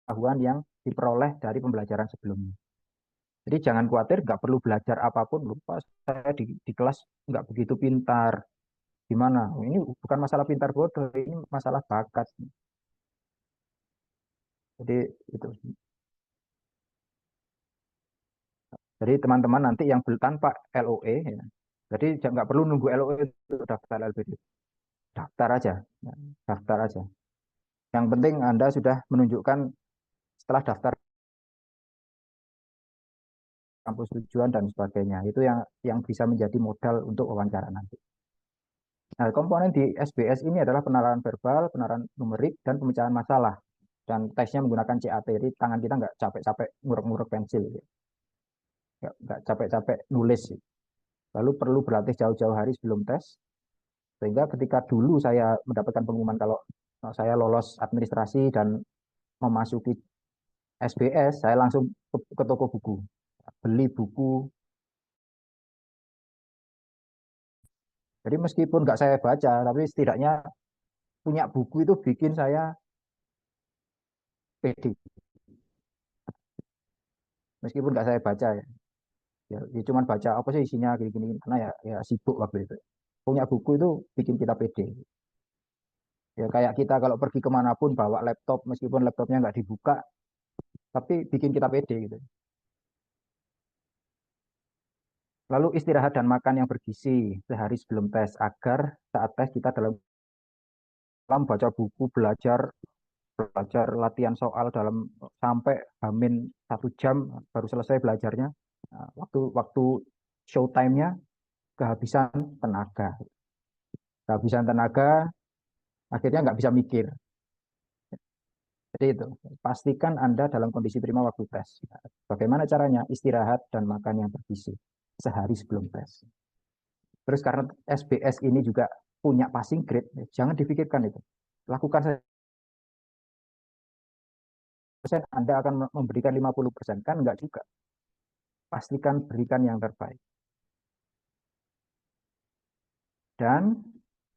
pengetahuan yang diperoleh dari pembelajaran sebelumnya. Jadi jangan khawatir, nggak perlu belajar apapun. Lupa saya di kelas nggak begitu pintar. Gimana? Ini bukan masalah pintar bodoh, ini masalah bakat. Jadi itu. Jadi teman-teman nanti yang tanpa LOE, ya, jadi nggak perlu nunggu LOE untuk daftar LPD. Daftar aja, ya, daftar aja. Yang penting Anda sudah menunjukkan setelah daftar kampus tujuan dan sebagainya. Itu yang bisa menjadi modal untuk wawancara nanti. Nah, komponen di SBS ini adalah penalaran verbal, penalaran numerik, dan pemecahan masalah. Dan tesnya menggunakan CAT, jadi tangan kita nggak capek-capek nguruk-nguruk pensil. Nggak capek-capek nulis. Lalu perlu berlatih jauh-jauh hari sebelum tes, sehingga ketika dulu saya mendapatkan pengumuman kalau saya lolos administrasi dan memasuki SBS, saya langsung ke toko buku, beli buku. Jadi meskipun nggak saya baca, tapi setidaknya punya buku itu bikin saya pede. Meskipun nggak saya baca ya, ya cuman baca apa sih isinya gini-gini, karena ya sibuk waktu itu. Punya buku itu bikin kita pede. Ya kayak kita kalau pergi kemanapun bawa laptop, meskipun laptopnya nggak dibuka, tapi bikin kita pede gitu. Lalu istirahat dan makan yang bergizi sehari sebelum tes agar saat tes kita dalam baca buku, belajar belajar latihan soal dalam sampai hamin 1 jam baru selesai belajarnya. Nah, waktu waktu show time-nya kehabisan tenaga, kehabisan tenaga, akhirnya nggak bisa mikir. Jadi itu, pastikan Anda dalam kondisi prima waktu tes. Bagaimana caranya? Istirahat dan makan yang bergizi sehari sebelum tes. Terus karena SBS ini juga punya passing grade, jangan difikirkan itu. Lakukan saja 100% Anda akan memberikan 50%, kan enggak juga. Pastikan berikan yang terbaik. Dan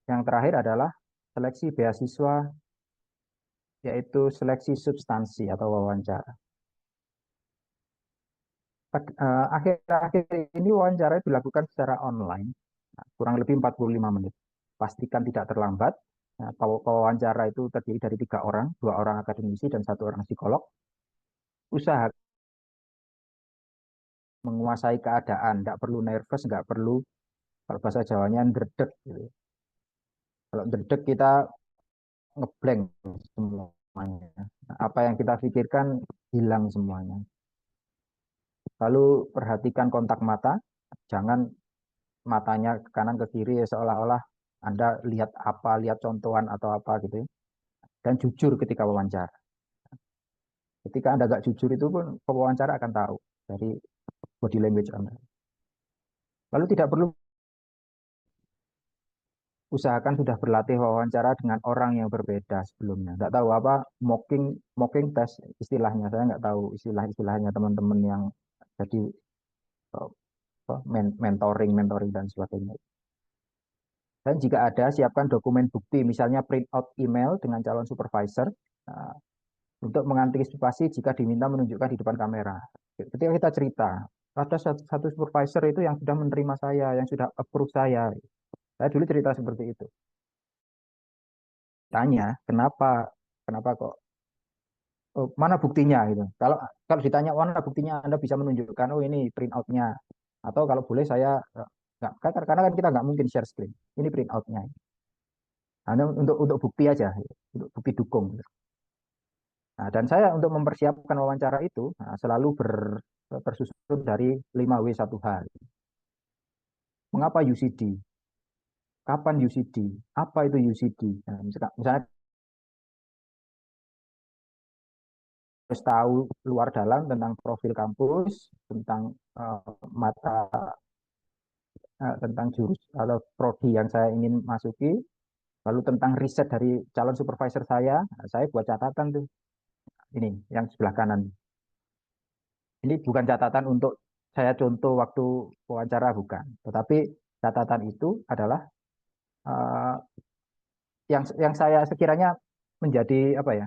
yang terakhir adalah seleksi beasiswa, yaitu seleksi substansi atau wawancara. Akhir-akhir ini wawancara dilakukan secara online, kurang lebih 45 menit. Pastikan tidak terlambat. Wawancara itu terdiri dari 3 orang, 2 orang akademisi dan 1 orang psikolog. Usaha menguasai keadaan, tidak perlu nervous, nggak perlu, kalau bahasa Jawanya ndredeg gitu. Kalau ndredeg kita ngeblank semuanya. Apa yang kita pikirkan hilang semuanya. Lalu perhatikan kontak mata, jangan matanya ke kanan ke kiri seolah-olah Anda lihat apa, lihat contohan atau apa gitu. Dan jujur ketika wawancara. Ketika Anda nggak jujur itu pun pewawancara akan tahu dari body language Anda. Lalu tidak perlu, usahakan sudah berlatih wawancara dengan orang yang berbeda sebelumnya. Nggak tahu apa mocking test istilahnya, saya nggak tahu istilah-istilahnya teman-teman yang jadi mentoring dan sebagainya. Dan jika ada, siapkan dokumen bukti, misalnya print out email dengan calon supervisor, untuk mengantisipasi jika diminta menunjukkan di depan kamera. Ketika kita cerita, ada satu supervisor itu yang sudah menerima saya, yang sudah approve saya. Saya dulu cerita seperti itu. Tanya, kenapa kok, mana buktinya gitu. Kalau ditanya mana buktinya, Anda bisa menunjukkan, oh ini print out-nya. Atau kalau boleh saya, nggak, karena kan kita nggak mungkin share screen. Ini print out-nya. Hanya untuk bukti aja, untuk bukti dukung. Nah, dan saya untuk mempersiapkan wawancara itu selalu tersusun dari 5W1H. Mengapa UCD? Kapan UCD? Apa itu UCD? Nah, misalnya harus tahu luar dalam tentang profil kampus, tentang mata, tentang jurus atau prodi yang saya ingin masuki, lalu tentang riset dari calon supervisor saya buat catatan tuh. Ini yang sebelah kanan. Ini bukan catatan untuk saya contoh waktu wawancara, bukan. Tetapi catatan itu adalah uh, yang saya sekiranya menjadi apa ya?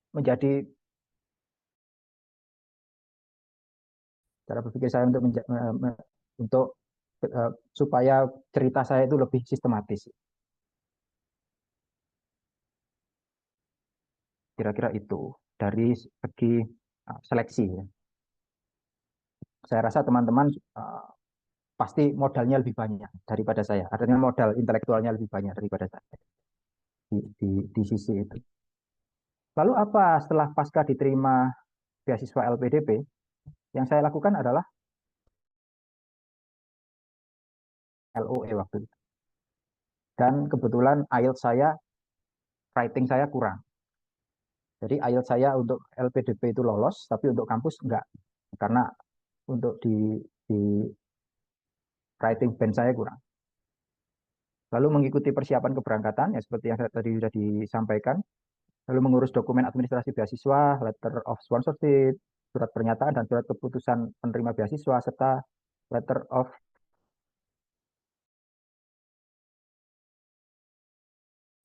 Menjadi cara berpikir saya untuk supaya cerita saya itu lebih sistematis. Kira-kira itu dari segi seleksi. Ya. Saya rasa teman-teman pasti modalnya lebih banyak daripada saya. Artinya modal intelektualnya lebih banyak daripada saya di sisi itu. Lalu apa setelah pasca diterima beasiswa LPDP? Yang saya lakukan adalah LOE waktu itu. Dan kebetulan IELTS saya, writing saya kurang. Jadi IELTS saya untuk LPDP itu lolos, tapi untuk kampus enggak. Karena untuk di writing band saya kurang. Lalu mengikuti persiapan keberangkatan, ya seperti yang tadi sudah disampaikan. Lalu mengurus dokumen administrasi beasiswa, letter of sponsorship, surat pernyataan dan surat keputusan penerima beasiswa, serta letter of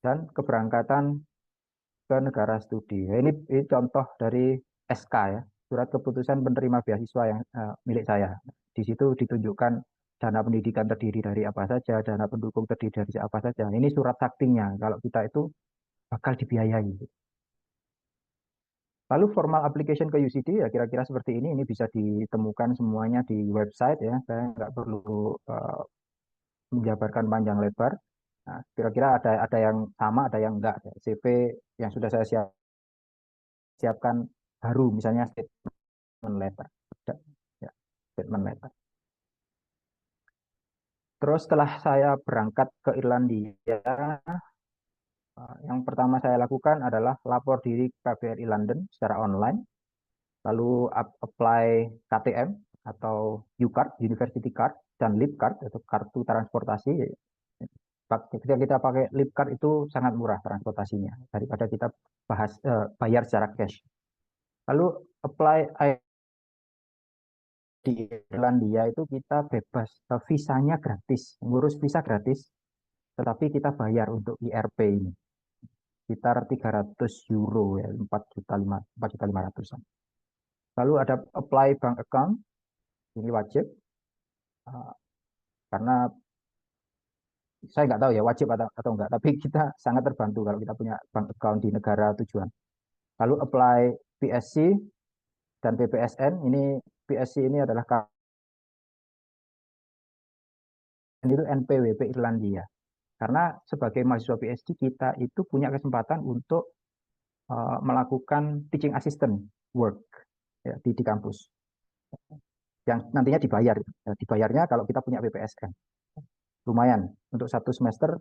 dan keberangkatan ke negara studi. Ini contoh dari SK ya, surat keputusan penerima beasiswa yang milik saya. Di situ ditunjukkan dana pendidikan terdiri dari apa saja, dana pendukung terdiri dari apa saja. Ini surat saktinya kalau kita itu bakal dibiayai. Lalu formal application ke UCD ya kira-kira seperti ini. Ini bisa ditemukan semuanya di website ya. Saya nggak perlu menjabarkan panjang lebar. Nah, kira-kira ada yang sama, ada yang enggak. CV yang sudah saya siapkan baru, misalnya statement letter. Ya, statement letter. Terus setelah saya berangkat ke Irlandia, yang pertama saya lakukan adalah lapor diri KBRI London secara online, lalu apply KTM atau UCard, University Card, dan LIP Card atau kartu transportasi. Ketika kita pakai Flipkart itu sangat murah transportasinya daripada kita bayar secara cash. Lalu apply di Irlandia itu kita bebas, visanya gratis, ngurus visa gratis, tetapi kita bayar untuk IRP ini sekitar 300 euro ya, 4.500-an. Lalu ada apply bank account, ini wajib karena saya nggak tahu ya wajib atau enggak, tapi kita sangat terbantu kalau kita punya bank account di negara tujuan. Lalu apply PSC dan PPSN. Ini PSC ini adalah itu NPWP Irlandia. Karena sebagai mahasiswa PhD kita itu punya kesempatan untuk melakukan teaching assistant work ya, di kampus yang nantinya dibayar. Ya, dibayarnya kalau kita punya PPSN. Lumayan untuk satu semester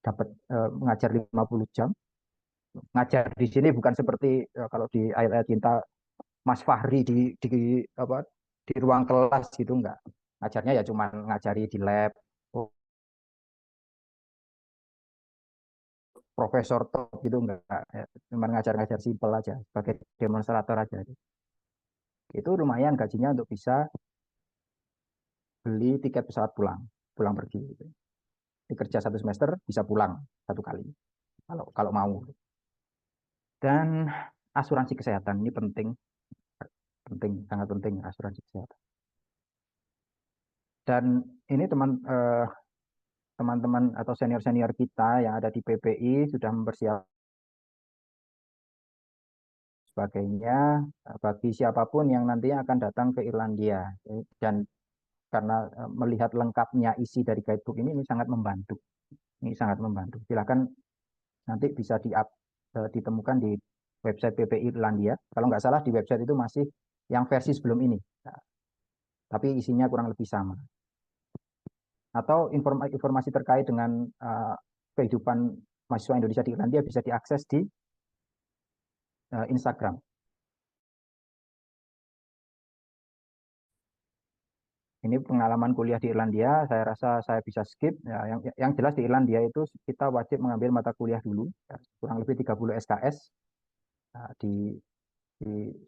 dapat mengajar 50 jam. Ngajar di sini bukan seperti kalau di ayat-ayat cinta Mas Fahri apa di ruang kelas gitu enggak. Ngajarnya ya cuma ngajari di lab. Profesor top gitu enggak ya, cuma ngajar-ngajar simpel aja sebagai demonstrator aja. Itu lumayan gajinya untuk bisa beli tiket pesawat pulang pergi gitu. Dikerja satu semester bisa pulang satu kali kalau kalau mau. Dan asuransi kesehatan ini penting, sangat penting asuransi kesehatan. Dan ini teman-teman atau senior-senior kita yang ada di PPI sudah mempersiapkan sebagainya bagi siapapun yang nantinya akan datang ke Irlandia. Dan karena melihat lengkapnya isi dari guidebook ini sangat membantu. Ini sangat membantu. Silakan nanti bisa ditemukan di website PPI Irlandia. Kalau nggak salah di website itu masih yang versi sebelum ini. Nah, tapi isinya kurang lebih sama. Atau informasi terkait dengan kehidupan mahasiswa Indonesia di Irlandia bisa diakses di Instagram. Ini pengalaman kuliah di Irlandia, saya rasa saya bisa skip. Ya, yang jelas di Irlandia itu kita wajib mengambil mata kuliah dulu, ya, kurang lebih 30 SKS di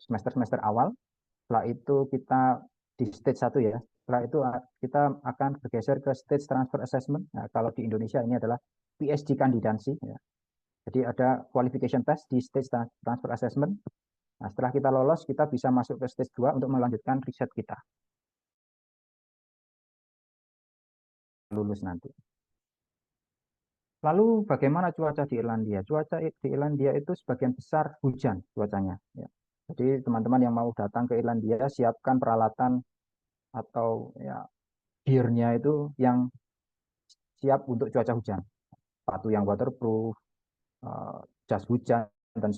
semester-semester awal. Setelah itu kita di stage 1 ya. Setelah itu kita akan bergeser ke stage transfer assessment. Nah, kalau di Indonesia ini adalah PhD kandidansi. Ya. Jadi ada qualification test di stage transfer assessment. Nah, setelah kita lolos, kita bisa masuk ke stage 2 untuk melanjutkan riset kita. Lulus nanti. Lalu bagaimana cuaca di Irlandia? Cuaca di Irlandia itu sebagian besar hujan cuacanya. Ya. Jadi teman-teman yang mau datang ke Irlandia siapkan peralatan atau ya gear-nya itu yang siap untuk cuaca hujan. Sepatu yang waterproof, jas hujan dan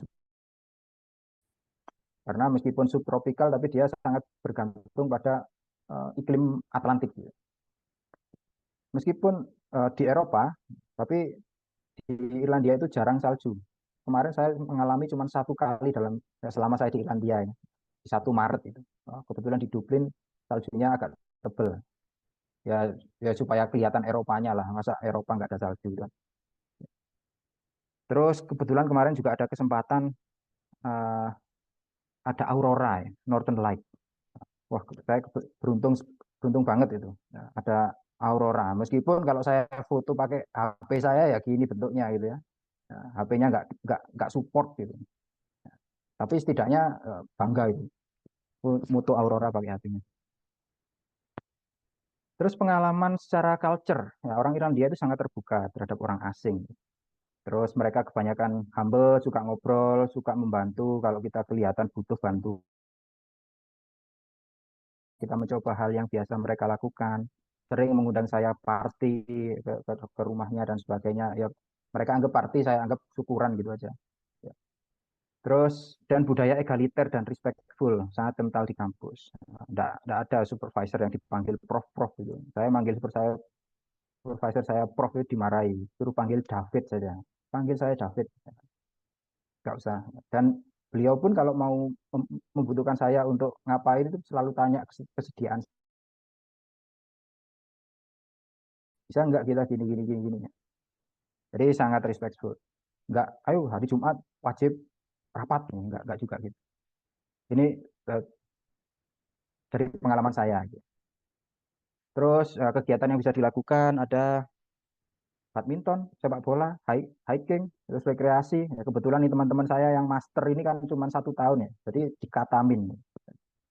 karena meskipun subtropikal tapi dia sangat bergantung pada iklim Atlantik. Meskipun di Eropa, tapi di Irlandia itu jarang salju. Kemarin saya mengalami cuma satu kali selama saya di Irlandia ya, di 1 Maret itu. Kebetulan di Dublin saljunya agak tebel. Ya, ya supaya kelihatan Eropanya lah, masa Eropa nggak ada salju kan. Terus kebetulan kemarin juga ada kesempatan uh, ada aurora ya, Northern Light. Wah, saya beruntung beruntung banget itu. Ya, ada aurora. Meskipun kalau saya foto pakai HP saya ya gini bentuknya gitu ya. Ya, HP-nya nggak support gitu. Tapi setidaknya bangga itu. Moto aurora pakai HP-nya. Terus pengalaman secara culture, ya, orang Irlandia itu sangat terbuka terhadap orang asing. Terus mereka kebanyakan humble, suka ngobrol, suka membantu kalau kita kelihatan butuh bantu. Kita mencoba hal yang biasa mereka lakukan. Sering mengundang saya party ke rumahnya dan sebagainya. Ya, mereka anggap party, saya anggap syukuran gitu aja. Ya. Terus dan budaya egaliter dan respectful sangat kental di kampus. Nggak ada supervisor yang dipanggil prof gitu. Saya manggil supervisor saya prof itu dimarahi. Suruh panggil David saja. Panggil saya David. Nggak usah. Dan beliau pun kalau mau membutuhkan saya untuk ngapain itu selalu tanya kesediaan. Bisa nggak kita gini gini gini gini. Jadi sangat respectful. Enggak, ayo hari Jumat wajib rapat, enggak juga gitu. Ini dari pengalaman saya gitu. Terus kegiatan yang bisa dilakukan ada badminton, sepak bola, hiking, terus rekreasi. Ya, kebetulan nih teman-teman saya yang master ini kan cuma 1 tahun ya, jadi dikatamin,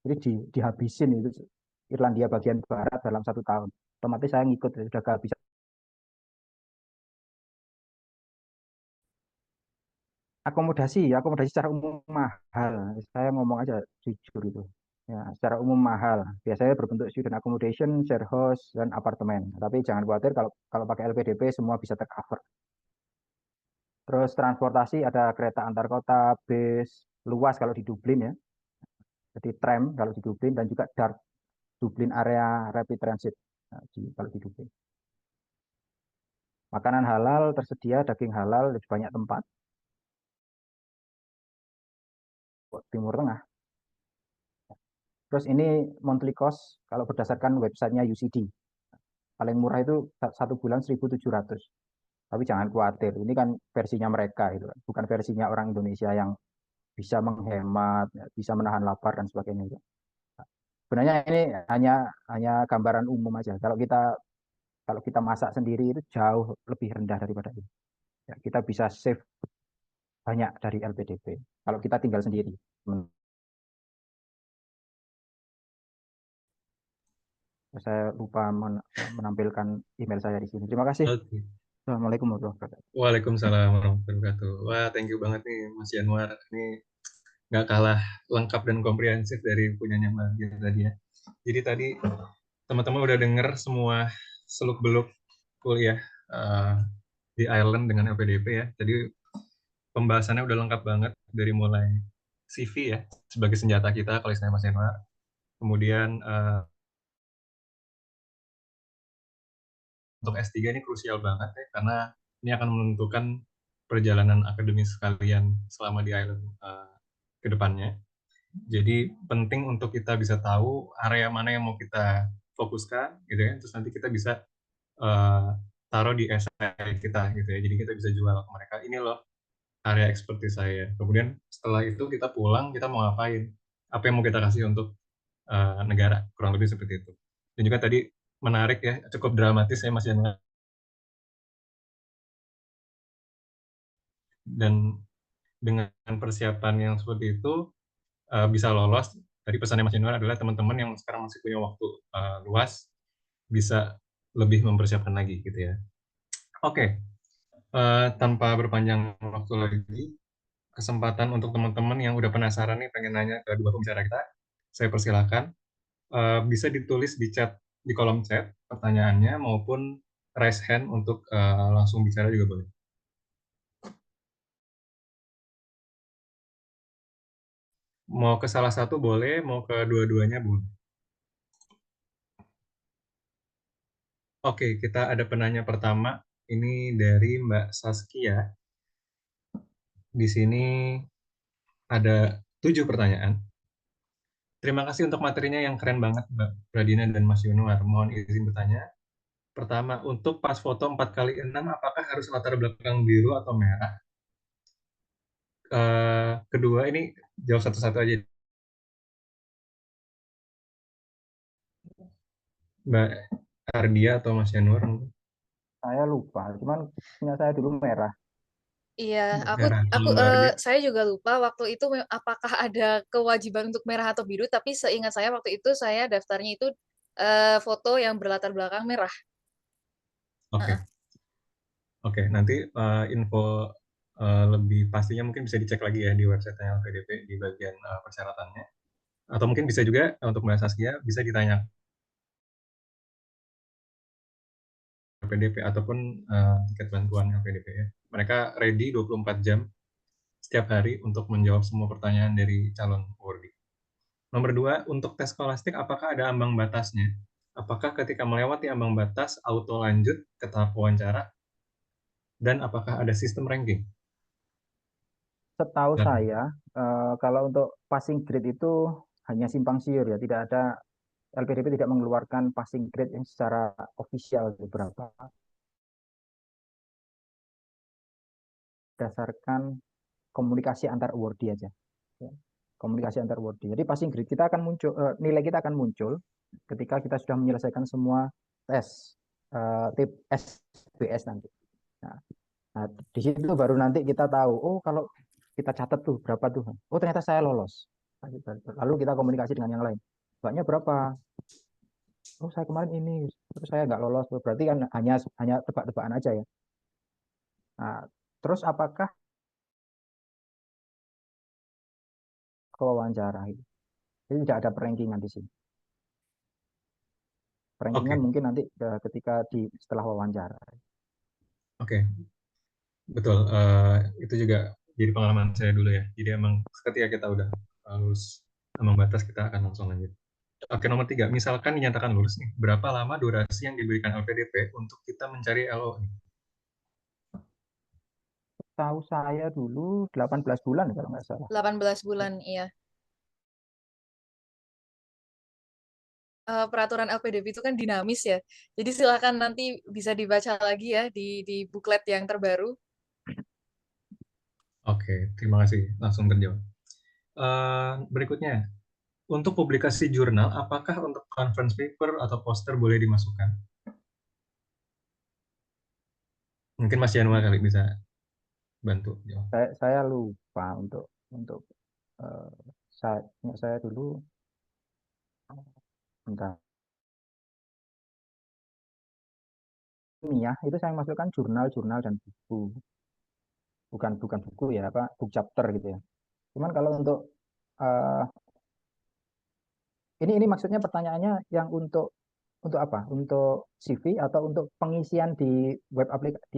jadi dihabisin itu Irlandia bagian barat dalam 1 tahun. Otomatis saya ngikut, ya, sudah kehabisan. Akomodasi secara umum mahal. Saya ngomong aja jujur itu. Ya, secara umum mahal. Biasanya berbentuk student accommodation, share house, dan apartemen. Tapi jangan khawatir kalau kalau pakai LPDP semua bisa tercover. Terus transportasi ada kereta antar kota, bis, luas kalau di Dublin ya. Jadi tram kalau di Dublin dan juga DART, Dublin Area Rapid Transit kalau di Dublin. Makanan halal tersedia, daging halal di banyak tempat. Timur Tengah. Terus ini monthly cost kalau berdasarkan websitenya UCD. Paling murah itu 1 bulan 1.700. Tapi jangan khawatir, ini kan versinya mereka itu, bukan versinya orang Indonesia yang bisa menghemat, ya, bisa menahan lapar dan sebagainya itu. Sebenarnya ini hanya hanya gambaran umum aja. Kalau kita masak sendiri itu jauh lebih rendah daripada itu. Ya, kita bisa save banyak dari LPDP. Kalau kita tinggal sendiri. Saya lupa menampilkan email saya di sini. Terima kasih. Oke. Assalamualaikum warahmatullahi wabarakatuh. Waalaikumsalam warahmatullahi wabarakatuh. Wah, thank you banget nih Mas Januar. Ini nggak kalah lengkap dan komprehensif dari punyanya Mbak Dian tadi ya. Jadi tadi teman-teman udah denger semua seluk-beluk kuliah di Ireland dengan LPDP ya. Jadi pembahasannya udah lengkap banget dari mulai CV ya sebagai senjata kita kalau istilahnya Mas Januar. Kemudian untuk S3 ini krusial banget ya karena ini akan menentukan perjalanan akademis kalian selama di Ireland ke depannya. Jadi penting untuk kita bisa tahu area mana yang mau kita fokuskan gitu ya. Terus nanti kita bisa uh, taruh di essay kita gitu ya. Jadi kita bisa jual ke mereka, ini loh area expertise saya. Kemudian setelah itu kita pulang, kita mau ngapain? Apa yang mau kita kasih untuk negara? Kurang lebih seperti itu. Dan juga tadi menarik ya, cukup dramatis ya Mas Yana. Dan dengan persiapan yang seperti itu bisa lolos. Tadi pesannya Mas Januar adalah teman-teman yang sekarang masih punya waktu luas bisa lebih mempersiapkan lagi gitu ya. Oke, tanpa berpanjang waktu lagi, kesempatan untuk teman-teman yang udah penasaran nih pengen nanya ke dua pembicara kita, saya persilakan bisa ditulis di chat di kolom chat pertanyaannya maupun raise hand untuk langsung bicara juga boleh. Mau ke salah satu boleh, mau ke dua-duanya boleh. Oke, kita ada penanya pertama. Ini dari Mbak Saskia. Di sini ada 7 pertanyaan. Terima kasih untuk materinya yang keren banget, Mbak Pradina dan Mas Yunuar. Mohon izin bertanya. Pertama, untuk pas foto 4x6, apakah harus latar belakang biru atau merah? Kedua, ini jawab satu-satu aja. Mbak Ardia atau Mas Yanur? Saya lupa, cuman punya saya dulu merah. Iya, aku Merah. aku Kalau Mbak Ardia? saya juga lupa waktu itu apakah ada kewajiban untuk merah atau biru, tapi seingat saya waktu itu saya daftarnya itu foto yang berlatar belakang merah. Heeh. Oke. Oke, nanti info lebih pastinya mungkin bisa dicek lagi ya di website LPDP di bagian persyaratannya. Atau mungkin bisa juga untuk Mbak Saskia bisa ditanya LPDP ataupun tiket bantuan LPDP ya. Mereka ready 24 jam setiap hari untuk menjawab semua pertanyaan dari calon awardee. Nomor 2, untuk tes skolastik apakah ada ambang batasnya? Apakah ketika melewati ambang batas auto lanjut ke tahap wawancara? Dan apakah ada sistem ranking? Setahu Nah, saya, kalau untuk passing grade itu hanya simpang siur ya, tidak ada LPDP tidak mengeluarkan passing grade yang secara official berapa. berdasarkan komunikasi antar awardee aja. Ya. Komunikasi antar awardee. Jadi passing grade kita akan muncul, nilai kita akan muncul ketika kita sudah menyelesaikan semua tes tip SBS nanti. Nah, nah, di situ baru nanti kita tahu, oh kalau kita catat tuh berapa tuh, oh ternyata saya lolos. Lalu kita komunikasi dengan yang lain. Banyak berapa? Oh saya kemarin ini, terus saya nggak lolos. Berarti kan hanya tebak-tebakan aja ya. Nah, terus apakah ke wawancara itu? Jadi tidak ada perankingan di sini. Perankingan Oke, mungkin nanti ketika setelah wawancara. oke, betul. Itu juga jadi pengalaman saya dulu ya. Jadi emang ketika kita udah lulus ambang batas, kita akan langsung lanjut. Oke, nomor 3. Misalkan dinyatakan lulus nih, berapa lama durasi yang diberikan LPDP untuk kita mencari LO nih? Tahu saya dulu 18 bulan kalau nggak salah. 18 bulan, iya. Peraturan LPDP itu kan dinamis ya. Jadi silakan nanti bisa dibaca lagi ya di buklet yang terbaru. Oke, terima kasih. Langsung terjawab. Berikutnya, untuk publikasi jurnal, apakah untuk conference paper atau poster boleh dimasukkan? Mungkin Mas Januar kali bisa bantu jawab. Saya lupa untuk eh, saya dulu bentar. Ilmiah itu saya masukkan jurnal-jurnal dan buku, bukan buku ya, apa book chapter gitu ya. Cuman kalau untuk eh, ini maksudnya pertanyaannya yang untuk apa? Untuk CV atau untuk pengisian di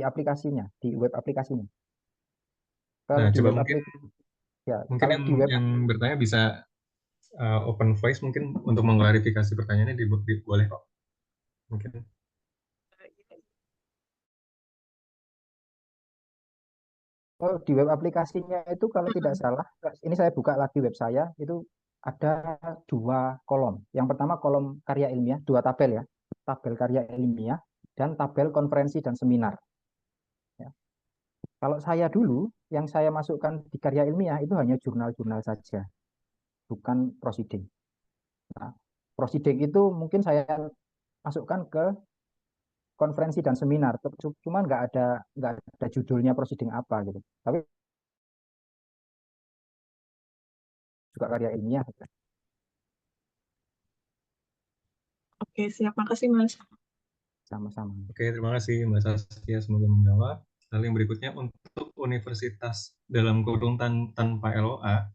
aplikasinya, di web aplikasinya. Kalau Nah, di coba web mungkin aplikasi ya, mungkin kalau yang di web yang bertanya bisa open voice mungkin untuk mengklarifikasi pertanyaannya boleh kok. Mungkin. oh, di web aplikasinya itu kalau tidak salah, ini saya buka lagi web saya, itu ada dua kolom. Yang pertama kolom karya ilmiah, dua tabel ya, tabel karya ilmiah dan tabel konferensi dan seminar. Ya. Kalau saya dulu, yang saya masukkan di karya ilmiah itu hanya jurnal-jurnal saja, bukan prosiding. Nah, prosiding itu mungkin saya masukkan ke konferensi dan seminar, cuman nggak ada judulnya prosiding apa gitu. Tapi juga karya ilmiah Oke, siap. Makasih, Mas. sama-sama. Oke, terima kasih Mbak Saskia, semoga menjawab. Lalu yang berikutnya, untuk universitas dalam kurung tanpa LOA,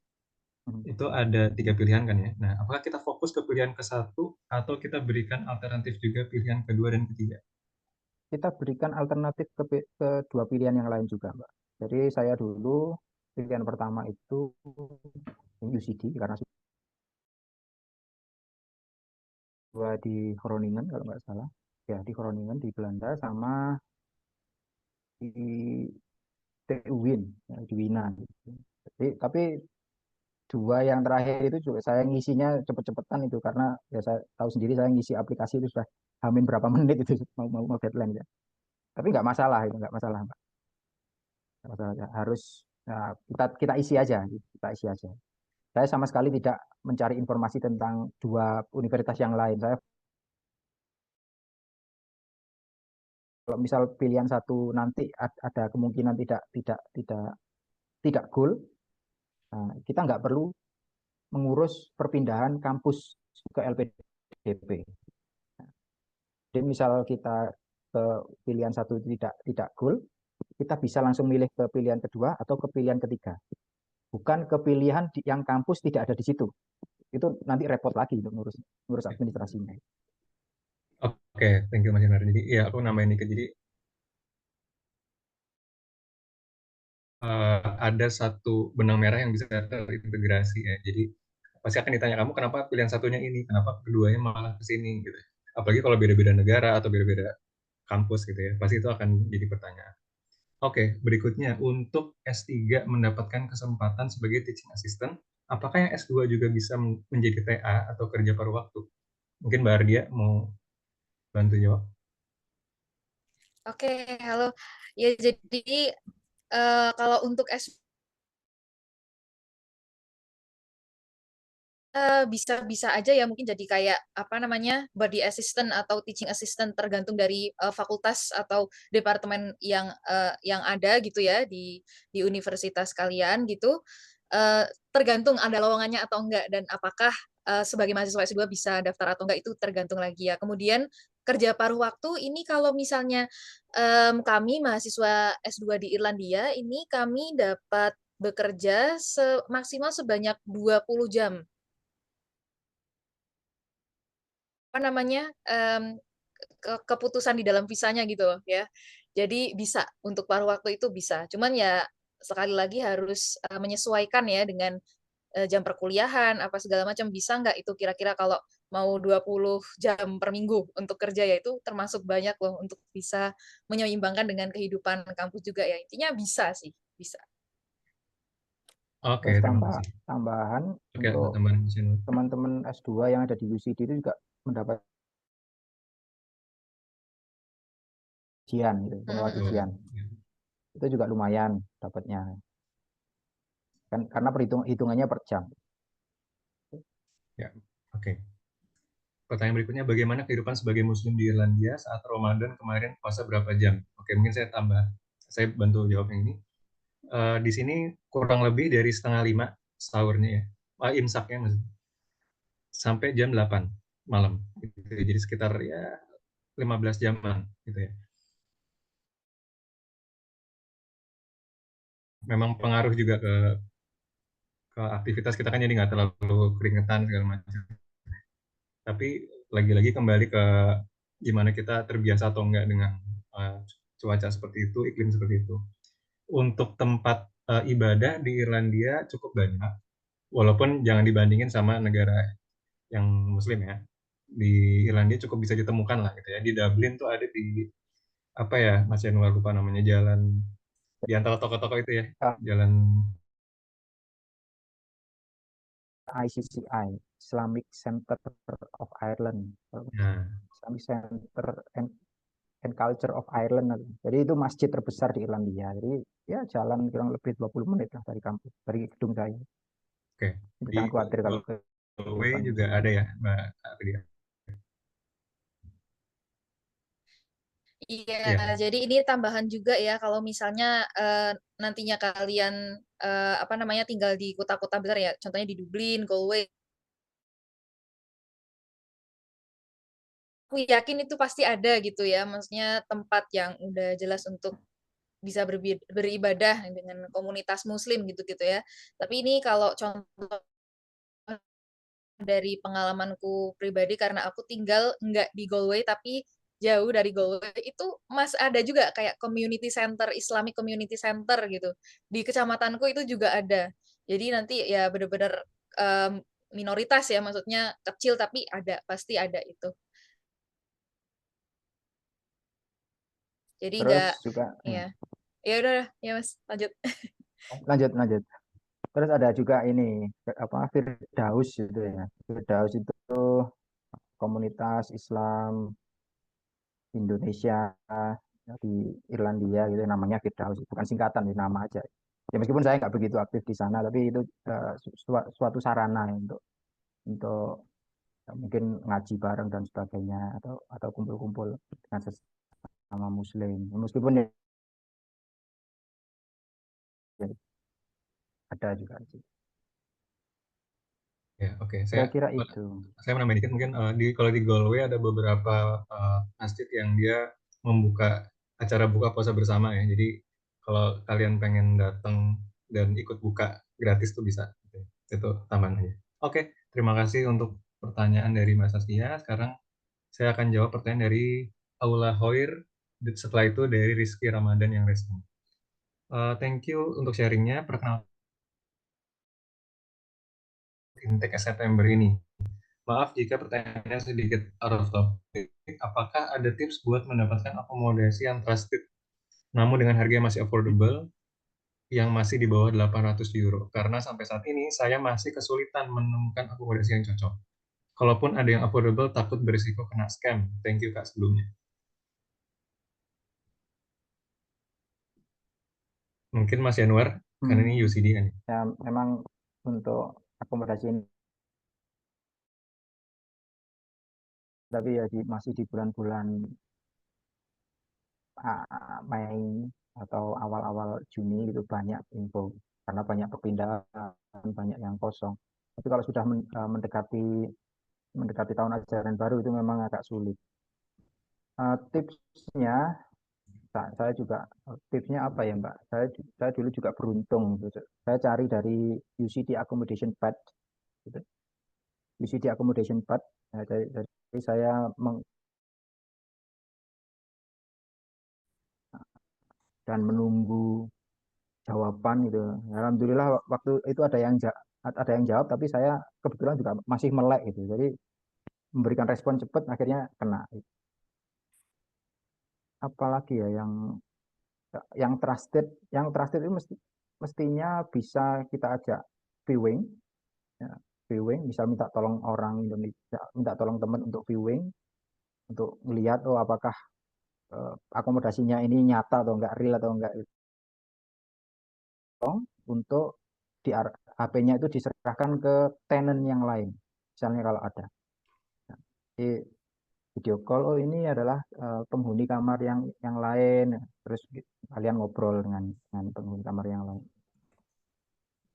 Hmm. itu ada 3 pilihan kan ya. Nah, apakah kita fokus ke pilihan ke satu atau kita berikan alternatif juga pilihan kedua dan ketiga? Kita berikan alternatif ke dua pilihan yang lain juga, Mbak. Jadi saya dulu pilihan pertama itu UCD karena dua di Groningen kalau nggak salah. Ya, di Groningen di Belanda sama di TU Wien, ya, di Wina. Gitu. Jadi, tapi dua yang terakhir itu juga saya ngisinya cepet-cepetan itu karena ya saya tahu sendiri saya ngisi aplikasi itu sudah hamin berapa menit itu mau deadline ya. Tapi nggak masalah itu nggak masalah, Mbak. Nggak masalah. Ya. Harus ya, kita kita isi aja, kita isi aja. Saya sama sekali tidak mencari informasi tentang dua universitas yang lain. Saya kalau misal pilihan satu nanti ada kemungkinan tidak goal, nah, kita nggak perlu mengurus perpindahan kampus ke LPDP. Jadi misal kita ke pilihan satu tidak goal, kita bisa langsung milih ke pilihan kedua atau ke pilihan ketiga. Bukan ke pilihan yang kampus tidak ada di situ. Itu nanti repot lagi untuk ngurus administrasinya. Oke, thank you Mas Januar. Jadi ya aku nambahin dikit. Jadi ada satu benang merah yang bisa terintegrasi ya. Jadi pasti akan ditanya kamu kenapa pilihan satunya ini, kenapa keduanya malah ke sini gitu. Apalagi kalau beda-beda negara atau beda-beda kampus gitu ya. Pasti itu akan jadi pertanyaan. Oke, berikutnya untuk S3 mendapatkan kesempatan sebagai teaching assistant, apakah yang S2 juga bisa menjadi TA atau kerja paruh waktu? Mungkin Mbak Ardia mau bantu jawab. Oke, halo. Ya, jadi Kalau untuk bisa aja ya mungkin jadi kayak, apa namanya, body assistant atau teaching assistant tergantung dari, fakultas atau departemen yang ada gitu ya di universitas kalian gitu. Tergantung ada lowongannya atau enggak dan apakah, sebagai mahasiswa S2 bisa daftar atau enggak itu tergantung lagi ya. Kemudian kerja paruh waktu ini kalau misalnya, kami mahasiswa S2 di Irlandia ini kami dapat bekerja maksimal sebanyak 20 jam. Apa namanya, keputusan di dalam visanya gitu loh ya. Jadi bisa, untuk paruh waktu itu bisa. Cuman ya sekali lagi harus, menyesuaikan ya dengan, jam perkuliahan, apa segala macam, bisa nggak itu kira-kira kalau mau 20 jam per minggu untuk kerja ya itu termasuk banyak loh untuk bisa menyeimbangkan dengan kehidupan kampus juga ya. Intinya bisa sih, bisa. Oke, Terus terima kasih. tambahan Oke, ada untuk tambahan Mas Yanul. teman-teman S2 yang ada di UCD itu juga mendapat ujian gitu, Mhm lewat mhm. ujian. Itu juga lumayan dapatnya. Kan karena hitungannya per jam. Ya, oke. Pertanyaan berikutnya, bagaimana kehidupan sebagai Muslim di Irlandia saat Ramadan kemarin puasa berapa jam? Oke, mungkin saya bantu jawab yang ini. Di sini kurang lebih dari setengah 5 sahurnya ya, imsaknya maksudnya, sampai jam 8 malam. Gitu. Jadi sekitar ya 15 jaman gitu ya. Memang pengaruh juga ke aktivitas kita kan, jadi nggak terlalu keringetan segala macam. Tapi lagi-lagi kembali ke gimana kita terbiasa atau enggak dengan cuaca seperti itu, iklim seperti itu. Untuk tempat ibadah di Irlandia cukup banyak, walaupun jangan dibandingin sama negara yang Muslim ya. Di Irlandia cukup bisa ditemukan lah gitu ya. Di Dublin tuh ada di apa ya, Mas Yanuar lupa namanya, jalan di antara toko-toko itu ya, Ah, jalan. ICCI, Islamic Center of Ireland, Nah, Islamic Center and Culture of Ireland. Jadi itu masjid terbesar di Irlandia. Jadi ya jalan kurang lebih 20 menit lah dari kampus, dari gedung saya. oke. Jadi Di jangan khawatir kalau Galway kehidupan juga Muslim. ada ya, Mbak Ardia? Iya, Iya. jadi ini tambahan juga ya kalau misalnya, nantinya kalian, apa namanya, tinggal di kota-kota besar ya, contohnya di Dublin, Galway, aku yakin itu pasti ada gitu ya, maksudnya tempat yang udah jelas untuk bisa beribadah dengan komunitas muslim gitu-gitu ya. Tapi ini kalau contoh dari pengalamanku pribadi karena aku tinggal nggak di Galway tapi jauh dari Galway itu ada juga kayak community center, Islamic community center gitu. Di kecamatanku itu juga ada. Jadi nanti ya bener-bener minoritas ya maksudnya kecil tapi ada, pasti ada itu. Jadi Terus nggak juga ya. Ya udah ya Mas, lanjut. lanjut lanjut. Terus ada juga ini apa Firdaus itu ya. Firdaus itu komunitas Islam Indonesia di Irlandia gitu namanya Firdaus, bukan singkatan di nama aja. Ya meskipun saya nggak begitu aktif di sana, tapi itu suatu sarana untuk mungkin ngaji bareng dan sebagainya atau kumpul-kumpul dengan sesama Muslim. Meskipun ya, ada juga sih. Ya, oke. Kira-kira itu. Saya menambah dikit mungkin, kalau di Galway ada beberapa masjid yang dia membuka acara buka puasa bersama ya. Jadi kalau kalian pengen datang dan ikut buka gratis tuh bisa. Gitu. Itu tambahan aja. Oke, terima kasih untuk pertanyaan dari Mbak Saskia. Sekarang saya akan jawab pertanyaan dari Aula Hoir. Setelah itu dari Rizky Ramadan yang respon. Thank you untuk sharingnya. Perkenalkan intake September ini. Maaf jika pertanyaannya sedikit out of topic. Apakah ada tips buat mendapatkan akomodasi yang trusted, namun dengan harga yang masih affordable, yang masih di bawah 800 euro? Karena sampai saat ini saya masih kesulitan menemukan akomodasi yang cocok. Kalaupun ada yang affordable, takut berisiko kena scam. Thank you Kak sebelumnya. Mungkin Mas Januar, karena ini Hmm, UCD kan. ya memang untuk akomodasi ini, tapi ya masih di bulan-bulan Mei atau awal-awal Juni itu banyak info karena banyak perpindahan, banyak yang kosong. Tapi kalau sudah mendekati tahun ajaran baru itu memang agak sulit. Tipsnya, saya juga tipsnya apa ya Mbak? Saya dulu juga beruntung, gitu. Saya cari dari UCD Accommodation Pad, gitu. UCD Accommodation Pad. Ya, dari saya dan menunggu jawaban gitu. Alhamdulillah waktu itu ada yang jawab, tapi saya kebetulan juga masih melek gitu. Jadi memberikan respon cepat, akhirnya kena. Apalagi ya yang trusted, itu mestinya bisa kita ajak viewing, ya, viewing bisa minta tolong orang Indonesia, minta tolong teman untuk viewing, untuk melihat oh apakah akomodasinya ini nyata atau enggak, real atau enggak, untuk HP-nya itu diserahkan ke tenant yang lain, misalnya kalau ada. Nah, jadi video call, oh ini adalah penghuni kamar yang lain, terus kalian ngobrol dengan penghuni kamar yang lain.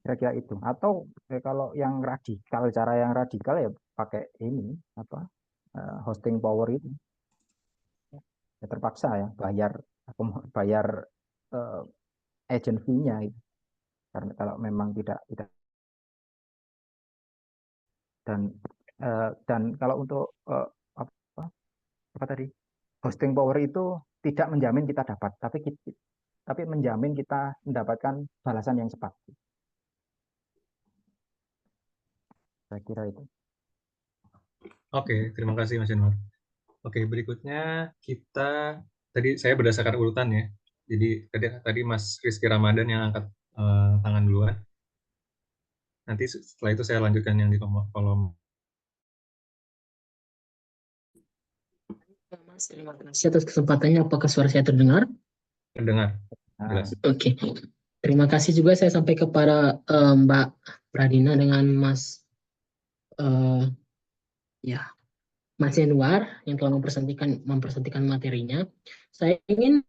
Kira-kira itu. Atau kalau yang radikal, cara yang radikal ya pakai ini apa hosting power itu. Ya terpaksa ya aku bayar eh, agent fee-nya itu. Karena kalau memang tidak dan dan kalau untuk apa, apa tadi, hosting power itu tidak menjamin kita dapat, tapi menjamin kita mendapatkan balasan yang cepat. Saya kira itu. Oke, terima kasih Mas Januar. Oke, berikutnya kita tadi saya berdasarkan urutan ya. Jadi tadi Mas Rizky Ramadan yang angkat tangan duluan. Nanti setelah itu saya lanjutkan yang di kolom. Mas, terima kasih atas kesempatannya. Apakah suara saya terdengar? Terdengar Nah, jelas. Oke. Terima kasih juga saya sampai kepada Mbak Pradina dengan Mas eh, ya Mas Januar yang telah mempresentasikan materinya. Saya ingin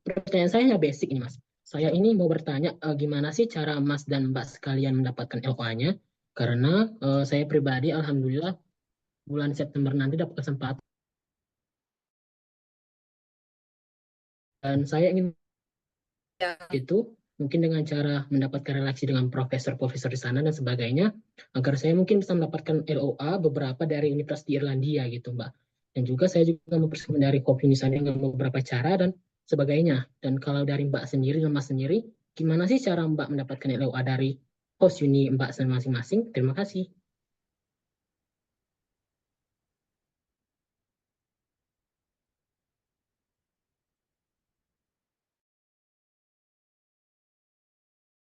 pertanyaan saya hanya basic ini Mas. Saya ini mau bertanya gimana sih cara Mas dan Mbak sekalian mendapatkan LOA-nya? Karena saya pribadi alhamdulillah bulan September nanti dapat kesempatan dan saya ingin Ya. itu mungkin dengan cara mendapatkan relasi dengan profesor-profesor di sana dan sebagainya agar saya mungkin bisa mendapatkan LOA beberapa dari universitas di Irlandia gitu Mbak. Dan juga saya juga mempersiapkan dari kopi di sana dengan beberapa cara dan sebagainya. Dan kalau dari Mbak sendiri dan Mas sendiri, gimana sih cara Mbak mendapatkan LOA dari host uni Mbak masing-masing? Terima kasih.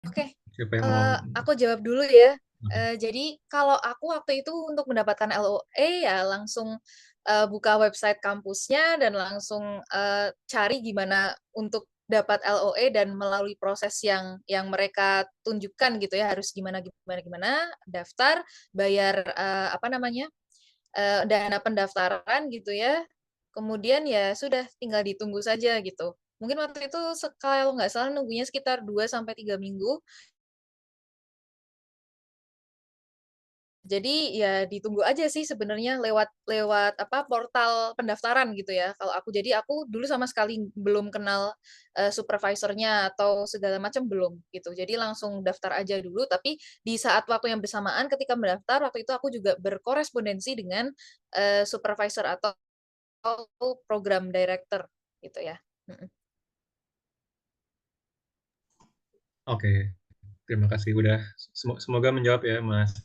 Oke, Siapa yang mau? aku jawab dulu ya. Jadi kalau aku waktu itu untuk mendapatkan LOE ya langsung buka website kampusnya dan langsung cari gimana untuk dapat LOE dan melalui proses yang mereka tunjukkan gitu ya, harus gimana gimana gimana, daftar, bayar apa namanya, dana pendaftaran gitu ya. Kemudian ya sudah tinggal ditunggu saja gitu. Mungkin waktu itu kalau nggak salah nunggunya sekitar 2 sampai 3 minggu. Jadi ya ditunggu aja sih sebenarnya lewat lewat apa, portal pendaftaran gitu ya. Kalau aku jadi aku dulu sama sekali belum kenal, supervisornya atau segala macam belum gitu. Jadi langsung daftar aja dulu, tapi di saat waktu yang bersamaan ketika mendaftar, waktu itu aku juga berkorespondensi dengan, supervisor atau program director gitu ya. Mhm. Oke, terima kasih udah semoga menjawab ya Mas.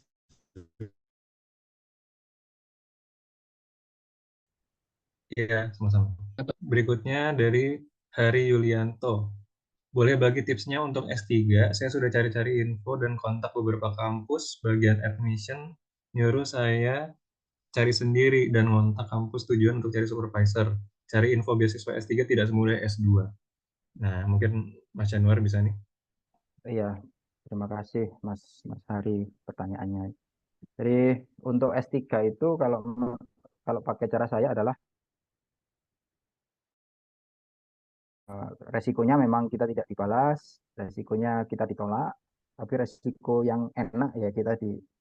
Iya, sama-sama. Berikutnya dari Hari Yulianto. Boleh bagi tipsnya untuk S3? Saya sudah cari-cari info dan kontak beberapa kampus, bagian admission nyuruh saya cari sendiri dan ngontak kampus tujuan untuk cari supervisor. Cari info beasiswa S3 tidak semudah S2. Nah, mungkin Mas Januar bisa nih. Iya, terima kasih Mas Mas Hari pertanyaannya. Jadi untuk S3 itu kalau pakai cara saya adalah resikonya memang kita tidak dibalas, resikonya kita ditolak, tapi resiko yang enak ya kita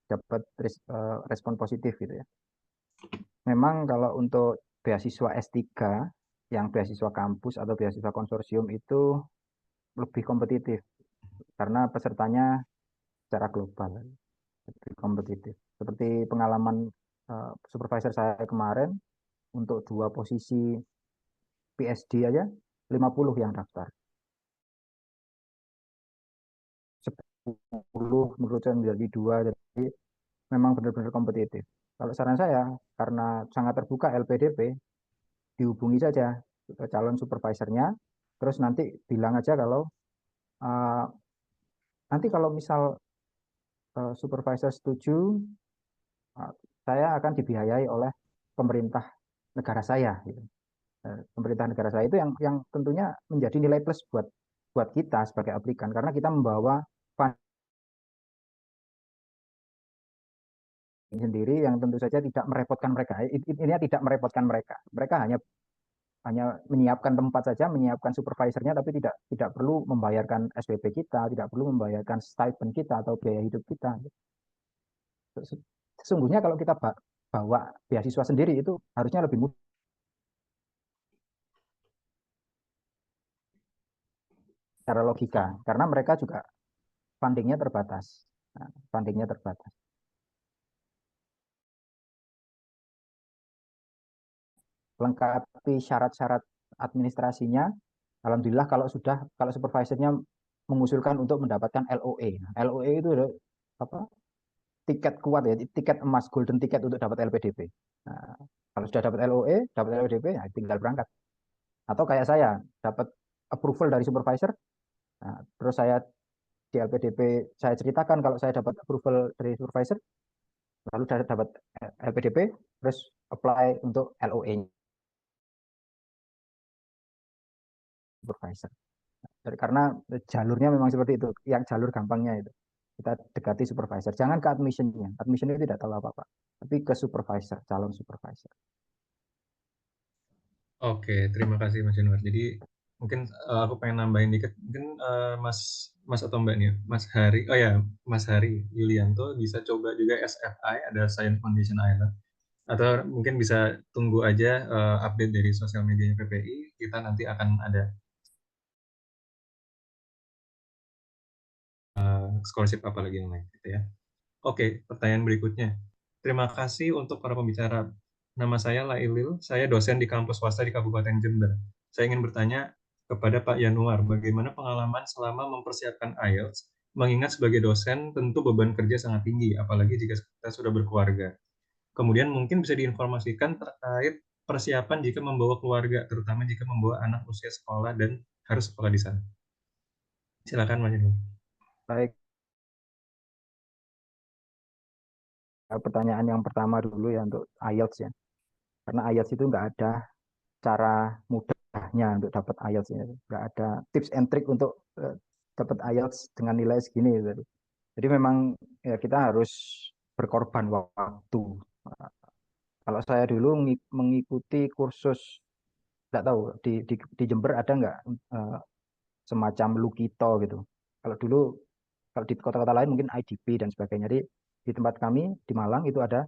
dapat respon positif gitu ya. Memang kalau untuk beasiswa S3 yang beasiswa kampus atau beasiswa konsorsium itu lebih kompetitif karena pesertanya secara global, lebih kompetitif. Seperti pengalaman supervisor saya kemarin untuk 2 posisi PSD aja 50 yang daftar. 10 menurut saya menjadi 2, jadi memang benar-benar kompetitif. Kalau saran saya, karena sangat terbuka LPDP, dihubungi saja ke calon supervisornya, terus nanti bilang aja kalau uh, nanti kalau misal supervisor setuju, uh, saya akan dibiayai oleh pemerintah negara saya. Gitu. Pemerintah negara saya itu yang tentunya menjadi nilai plus buat buat kita sebagai aplikan, karena kita membawa sendiri yang tentu saja tidak merepotkan mereka. Ini tidak merepotkan mereka. Mereka hanya menyiapkan tempat saja, menyiapkan supervisornya, tapi tidak perlu membayarkan SPP kita, tidak perlu membayarkan stipend kita atau biaya hidup kita. Sesungguhnya kalau kita bawa beasiswa sendiri itu harusnya lebih mudah secara logika, karena mereka juga fundingnya terbatas. Nah, fundingnya terbatas. Lengkapi syarat-syarat administrasinya. Alhamdulillah kalau supervisornya mengusulkan untuk mendapatkan LOE. LOE itu apa? Tiket kuat ya, tiket emas, golden ticket untuk dapat LPDP. Nah, kalau sudah dapat LOE, dapat LPDP, ya tinggal berangkat. Atau kayak saya, dapat approval dari supervisor, nah, terus saya di LPDP, saya ceritakan kalau saya dapat approval dari supervisor, lalu saya dapat LPDP, terus apply untuk LOE supervisor. Karena jalurnya memang seperti itu, yang jalur gampangnya itu. Kita dekati supervisor, jangan ke admissionnya. Admission itu tidak tahu apa-apa, tapi ke supervisor, calon supervisor. Oke, terima kasih Mas Januar. Jadi mungkin aku pengen nambahin dikit. Mungkin Mas Mas atau Mbak nih, Mas Hari. Oh ya, Mas Hari Yulianto bisa coba juga SFI, ada Science Foundation Island. Atau mungkin bisa tunggu aja update dari sosial medianya PPI. Kita nanti akan ada scholarship apa lagi yang lain gitu ya. Oke, pertanyaan berikutnya. Terima kasih untuk para pembicara. Nama saya Lailil, saya dosen di kampus swasta di Kabupaten Jember. Saya ingin bertanya kepada Pak Yanuar, bagaimana pengalaman selama mempersiapkan IELTS, mengingat sebagai dosen tentu beban kerja sangat tinggi, apalagi jika kita sudah berkeluarga. Kemudian mungkin bisa diinformasikan terkait persiapan jika membawa keluarga, terutama jika membawa anak usia sekolah dan harus sekolah di sana. Silakan Mas Yanuar. Baik, pertanyaan yang pertama dulu ya untuk IELTS ya. Karena IELTS itu nggak ada cara mudahnya untuk dapat IELTS ya. Nggak ada tips and trick untuk dapat IELTS dengan nilai segini. Gitu. Jadi memang ya kita harus berkorban waktu. Kalau saya dulu mengikuti kursus, nggak tahu di Jember ada nggak semacam Lukito gitu. Kalau dulu kalau di kota-kota lain mungkin IDP dan sebagainya. Jadi di tempat kami di Malang itu ada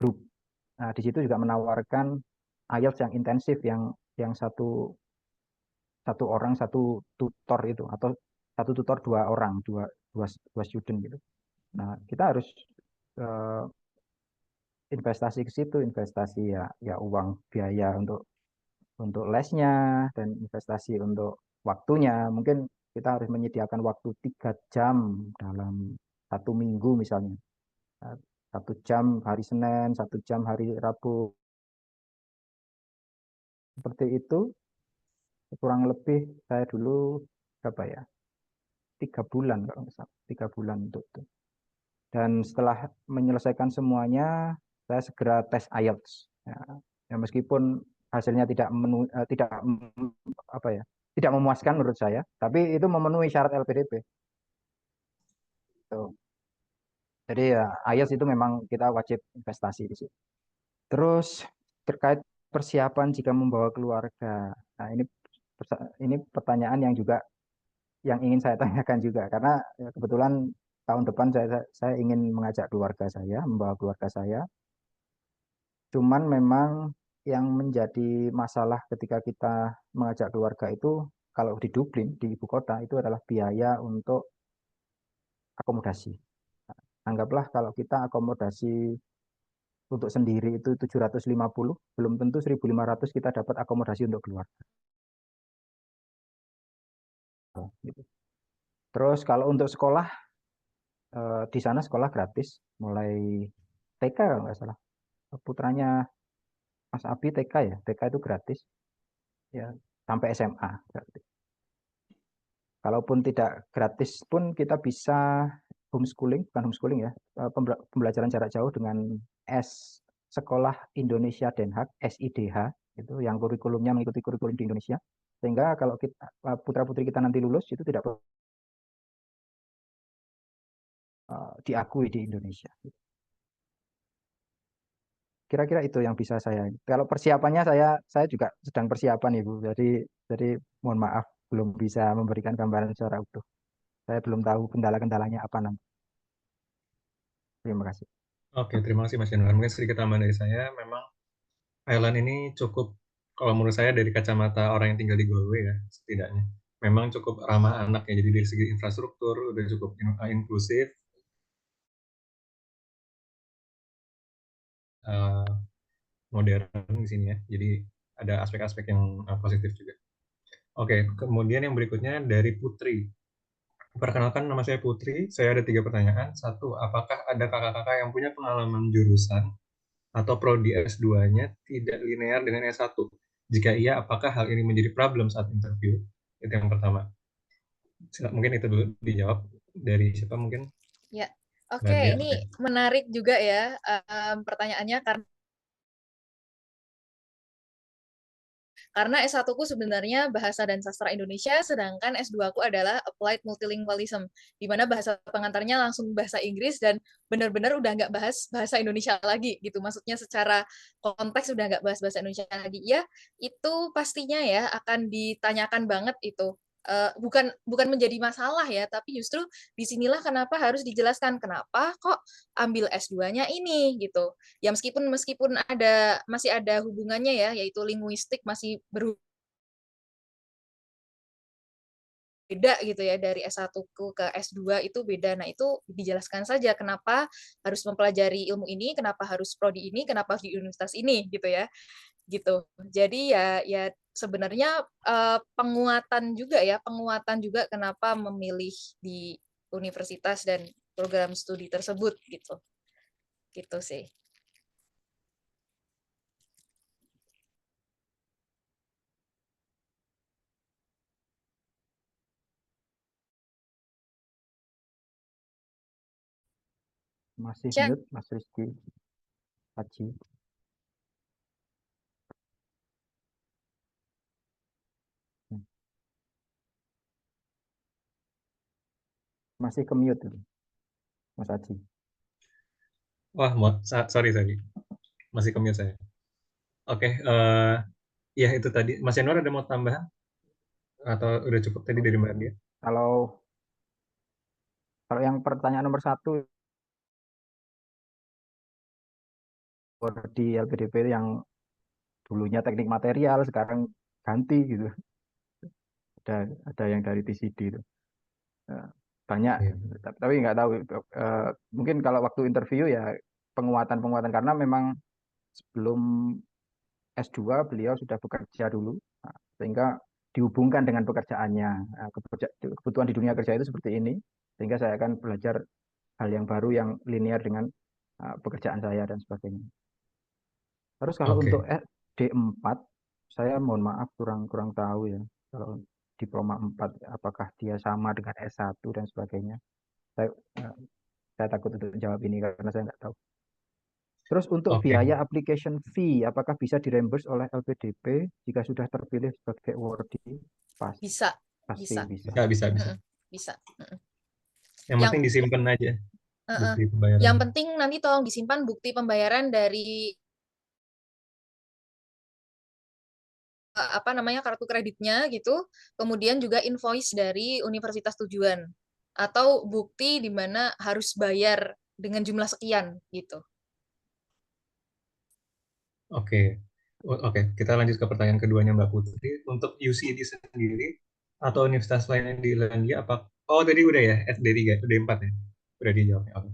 grup. Nah, di situ juga menawarkan IELTS yang intensif yang satu orang satu tutor itu atau satu tutor 2 orang, dua student gitu. Nah, kita harus eh, investasi ke situ, investasi ya uang biaya untuk lesnya dan investasi untuk waktunya. Mungkin kita harus menyediakan waktu 3 jam dalam 1 minggu misalnya. Nah, 1 jam hari Senin, 1 jam hari Rabu. Seperti itu, kurang lebih saya dulu berapa ya? 3 bulan kalau nggak salah, 3 bulan untuk itu. Dan setelah menyelesaikan semuanya, saya segera tes IELTS. Ya, ya meskipun hasilnya tidak apa ya, tidak memuaskan menurut saya, tapi itu memenuhi syarat LPDP. Tuh. Jadi ya IELTS itu memang kita wajib investasi di situ. Terus terkait persiapan jika membawa keluarga. Nah, ini pertanyaan yang juga yang ingin saya tanyakan juga karena kebetulan tahun depan saya ingin mengajak keluarga saya, membawa keluarga saya. Cuman memang yang menjadi masalah ketika kita mengajak keluarga itu kalau di Dublin, di ibu kota itu adalah biaya untuk akomodasi. Anggaplah kalau kita akomodasi untuk sendiri itu 750, belum tentu 1.500 kita dapat akomodasi untuk keluarga. Gitu. Terus kalau untuk sekolah, di sana sekolah gratis, mulai TK kalau nggak salah. Putranya Mas Abi TK ya, TK itu gratis, ya sampai SMA. Gratis. Kalaupun tidak gratis pun kita bisa homeschooling, bukan homeschooling ya, pembelajaran jarak jauh dengan Sekolah Indonesia Den Haag, SIDH, itu yang kurikulumnya mengikuti kurikulum di Indonesia. Sehingga kalau kita putra-putri kita nanti lulus itu tidak diakui di Indonesia. Kira-kira itu yang bisa saya. Kalau persiapannya saya juga sedang persiapan Ibu. Jadi mohon maaf belum bisa memberikan gambaran secara utuh. Saya belum tahu kendala-kendalanya apa nanti. Terima kasih. Oke, terima kasih Mas Januar. Mungkin sedikit tambahan dari saya, memang Ireland ini cukup, kalau menurut saya dari kacamata orang yang tinggal di Galway ya, setidaknya, memang cukup ramah anak ya. Jadi dari segi infrastruktur udah cukup inklusif, modern di sini ya. Jadi ada aspek-aspek yang positif juga. Oke, kemudian yang berikutnya dari Putri. Perkenalkan, nama saya Putri. Saya ada 3 pertanyaan. Satu, apakah ada kakak-kakak yang punya pengalaman jurusan atau prodi S2-nya tidak linear dengan S1? Jika iya, apakah hal ini menjadi problem saat interview? Itu yang pertama. Mungkin itu dulu dijawab. Dari siapa mungkin? Ya, Mbak oke, Dia? ini Oke. menarik juga ya pertanyaannya karena S1 ku sebenarnya bahasa dan sastra Indonesia, sedangkan S2 ku adalah Applied Multilingualism, di mana bahasa pengantarnya langsung bahasa Inggris dan benar-benar udah nggak bahas bahasa Indonesia lagi gitu. Maksudnya secara konteks udah nggak bahas bahasa Indonesia lagi. Ya, itu pastinya ya akan ditanyakan banget itu. Bukan menjadi masalah ya, tapi justru disinilah kenapa harus dijelaskan kenapa kok ambil S2-nya ini gitu. Ya meskipun meskipun masih ada hubungannya ya, yaitu linguistik masih beda gitu ya dari S1 ke S2 itu beda. Nah, itu dijelaskan saja kenapa harus mempelajari ilmu ini, kenapa harus prodi ini, kenapa harus di universitas ini gitu ya. Gitu. Jadi ya sebenarnya penguatan juga kenapa memilih di universitas dan program studi tersebut gitu. Gitu sih. Masih Cak, mute Mas Rizky Haji. Masih ke mute Mas Haji. Wah, sorry. Masih ke-mute saya. Oke, ya itu tadi. Mas Januar ada mau tambahan? Atau udah cukup tadi dari Mbak Dia? Kalau kalau yang pertanyaan nomor 1 di LPDP yang dulunya teknik material sekarang ganti gitu. Ada yang dari TCD itu. Banyak, Iya. tapi nggak tahu. Mungkin kalau waktu interview ya penguatan karena memang sebelum S2 beliau sudah bekerja dulu, sehingga dihubungkan dengan pekerjaannya. Kebutuhan di dunia kerja itu seperti ini, sehingga saya akan belajar hal yang baru yang linear dengan pekerjaan saya dan sebagainya. Terus kalau untuk Oke. D4, saya mohon maaf kurang tahu ya. Kalau diploma 4, apakah dia sama dengan S1 dan sebagainya. Saya, eh, saya takut untuk jawab ini karena saya nggak tahu. Terus untuk Oke. biaya application fee, apakah bisa direimburse oleh LPDP jika sudah terpilih sebagai awardee? Pas, Bisa, pasti bisa. bisa. Bisa. Mm-mm, bisa. Mm-mm. Yang Yang penting disimpan aja uh-uh. bukti pembayaran. Yang penting nanti tolong disimpan bukti pembayaran dari apa namanya kartu kreditnya gitu, kemudian juga invoice dari universitas tujuan atau bukti di mana harus bayar dengan jumlah sekian gitu. Oke. Oke, kita lanjut ke pertanyaan keduanya Mbak Putri. Untuk UCD sendiri atau universitas lainnya di Irlandia apa? Oh, tadi udah ya, SD3, D4 ya. Udah dijawab. Oke.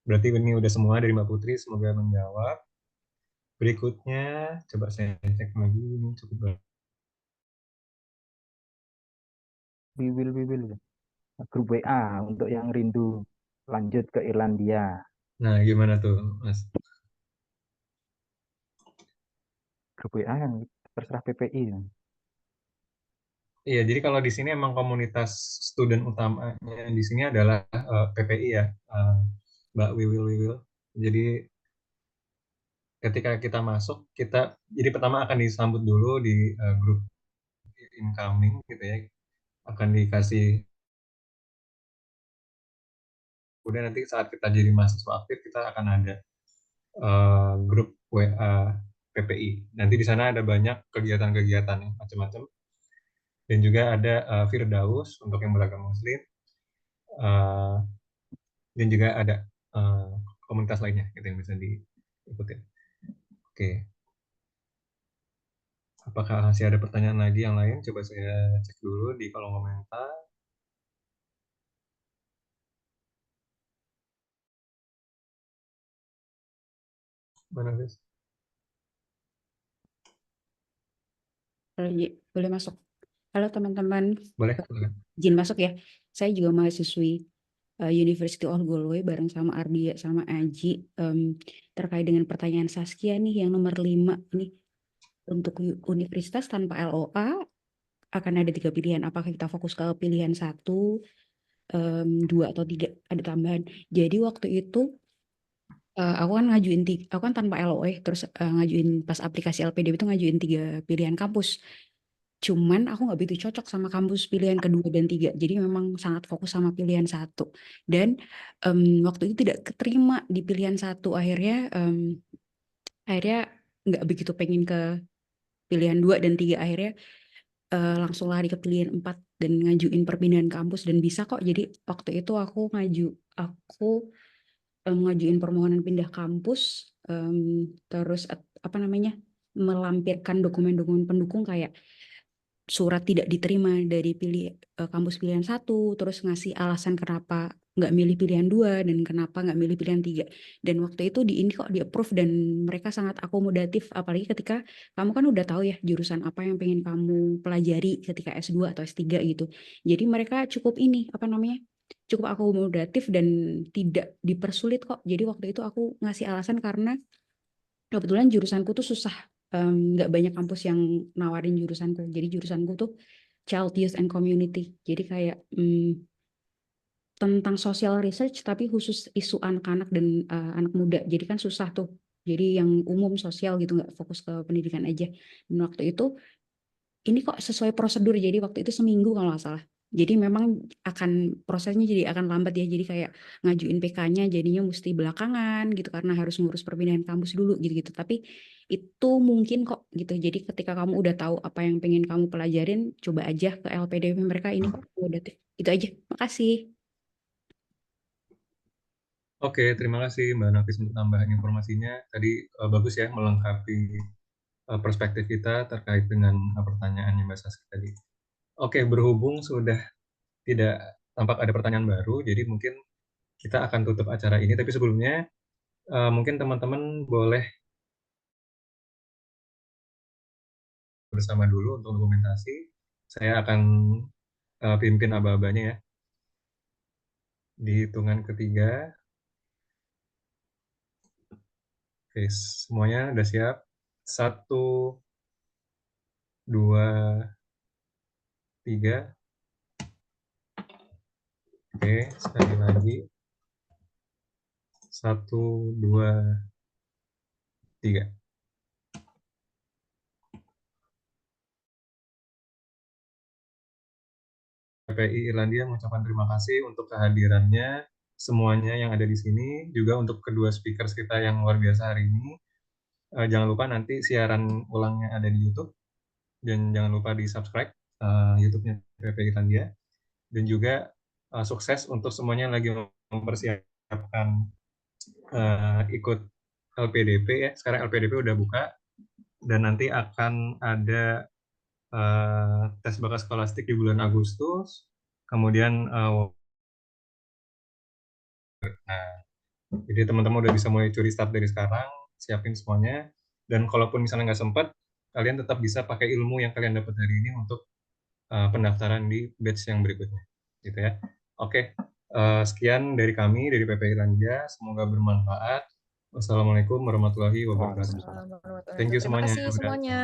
Berarti ini udah semua dari Mbak Putri, semoga menjawab. Berikutnya, coba saya cek lagi, ini cukup banyak. We will. Grup WA untuk yang rindu lanjut ke Irlandia. Nah, gimana tuh, Mas? Grup WA yang terserah PPI. Iya, jadi kalau di sini emang komunitas student utamanya di sini adalah PPI ya, Mbak Wiwil. Jadi ketika kita masuk, jadi pertama akan disambut dulu di grup incoming gitu ya, akan dikasih, kemudian nanti saat kita jadi mahasiswa aktif kita akan ada grup WA PPI. Nanti di sana ada banyak kegiatan-kegiatan macam-macam, dan juga ada Firdaus untuk yang beragama Muslim, eh, dan juga ada eh, komunitas lainnya gitu yang bisa diikuti. Oke, apakah masih ada pertanyaan lagi yang lain? Coba saya cek dulu di kolom komentar. Mana guys? Boleh masuk. Halo teman-teman, Boleh? Boleh. izin masuk ya. Saya juga mahasiswi University of Galway bareng sama Ardia sama Aji. Terkait dengan pertanyaan Saskia nih yang nomor 5 ini. Untuk universitas tanpa LOA akan ada 3 pilihan. Apakah kita fokus ke pilihan 1, 2 atau 3? Ada tambahan. Jadi waktu itu aku kan aku kan tanpa LOE, terus ngajuin pas aplikasi LPDP itu ngajuin 3 pilihan kampus. Cuman aku nggak begitu cocok sama kampus pilihan kedua dan 3. Jadi memang sangat fokus sama pilihan 1. Dan waktu itu tidak keterima di pilihan 1. Akhirnya nggak begitu pengen ke pilihan 2 dan 3. Akhirnya langsung lari ke pilihan 4 dan ngajuin perpindahan kampus dan bisa kok. Jadi waktu itu aku ngajuin permohonan pindah kampus, terus apa namanya, melampirkan dokumen-dokumen pendukung kayak surat tidak diterima dari kampus pilihan 1, terus ngasih alasan kenapa nggak milih pilihan 2 dan kenapa nggak milih pilihan 3. Dan waktu itu di ini kok di approve dan mereka sangat akomodatif, apalagi ketika kamu kan udah tahu ya jurusan apa yang pengen kamu pelajari ketika S2 atau S3 gitu. Jadi mereka cukup ini apa namanya, cukup akomodatif dan tidak dipersulit kok. Jadi waktu itu aku ngasih alasan karena kebetulan jurusanku tuh susah, nggak banyak kampus yang nawarin jurusanku. Jadi jurusanku tuh Child Youth and Community. Jadi kayak tentang social research tapi khusus isu anak-anak dan anak muda. Jadi kan susah tuh. Jadi yang umum sosial gitu, nggak fokus ke pendidikan aja. Dan waktu itu ini kok sesuai prosedur. Jadi waktu itu seminggu kalau nggak salah. Jadi memang prosesnya jadi akan lambat ya. Jadi kayak ngajuin PK-nya jadinya mesti belakangan gitu karena harus ngurus perpindahan kampus dulu gitu-gitu. Tapi itu mungkin kok gitu. Jadi ketika kamu udah tahu apa yang pengen kamu pelajarin, coba aja ke LPDP mereka, ini kok udah itu aja. Makasih. Oke, terima kasih Mbak Nafis untuk tambahan informasinya. Tadi bagus ya melengkapi perspektif kita terkait dengan pertanyaannya Mbak Saski tadi. Oke, berhubung sudah tidak tampak ada pertanyaan baru, jadi mungkin kita akan tutup acara ini. Tapi sebelumnya, mungkin teman-teman boleh bersama dulu untuk dokumentasi. Saya akan pimpin aba-abanya ya. Di hitungan ketiga. Oke, semuanya udah siap. 1, 2, 3. Oke, sekali lagi. 1, 2, 3. PPI Irlandia mengucapkan terima kasih untuk kehadirannya semuanya yang ada di sini, juga untuk kedua speaker kita yang luar biasa hari ini. Jangan lupa nanti siaran ulangnya ada di YouTube, dan jangan lupa di subscribe YouTube-nya PPI Irlandia, dan juga sukses untuk semuanya yang lagi mempersiapkan ikut LPDP ya. Sekarang LPDP udah buka, dan nanti akan ada tes bakat skolastik di bulan Agustus, kemudian jadi teman-teman udah bisa mulai curi start dari sekarang, siapin semuanya, dan kalaupun misalnya nggak sempat, kalian tetap bisa pakai ilmu yang kalian dapat hari ini untuk pendaftaran di batch yang berikutnya, gitu ya. Oke, sekian dari kami dari PPI Irlandia, semoga bermanfaat. Wassalamualaikum warahmatullahi wabarakatuh. Waalaikumsalam warahmatullahi Thank you wabarakatuh. Terima semuanya. kasih semuanya.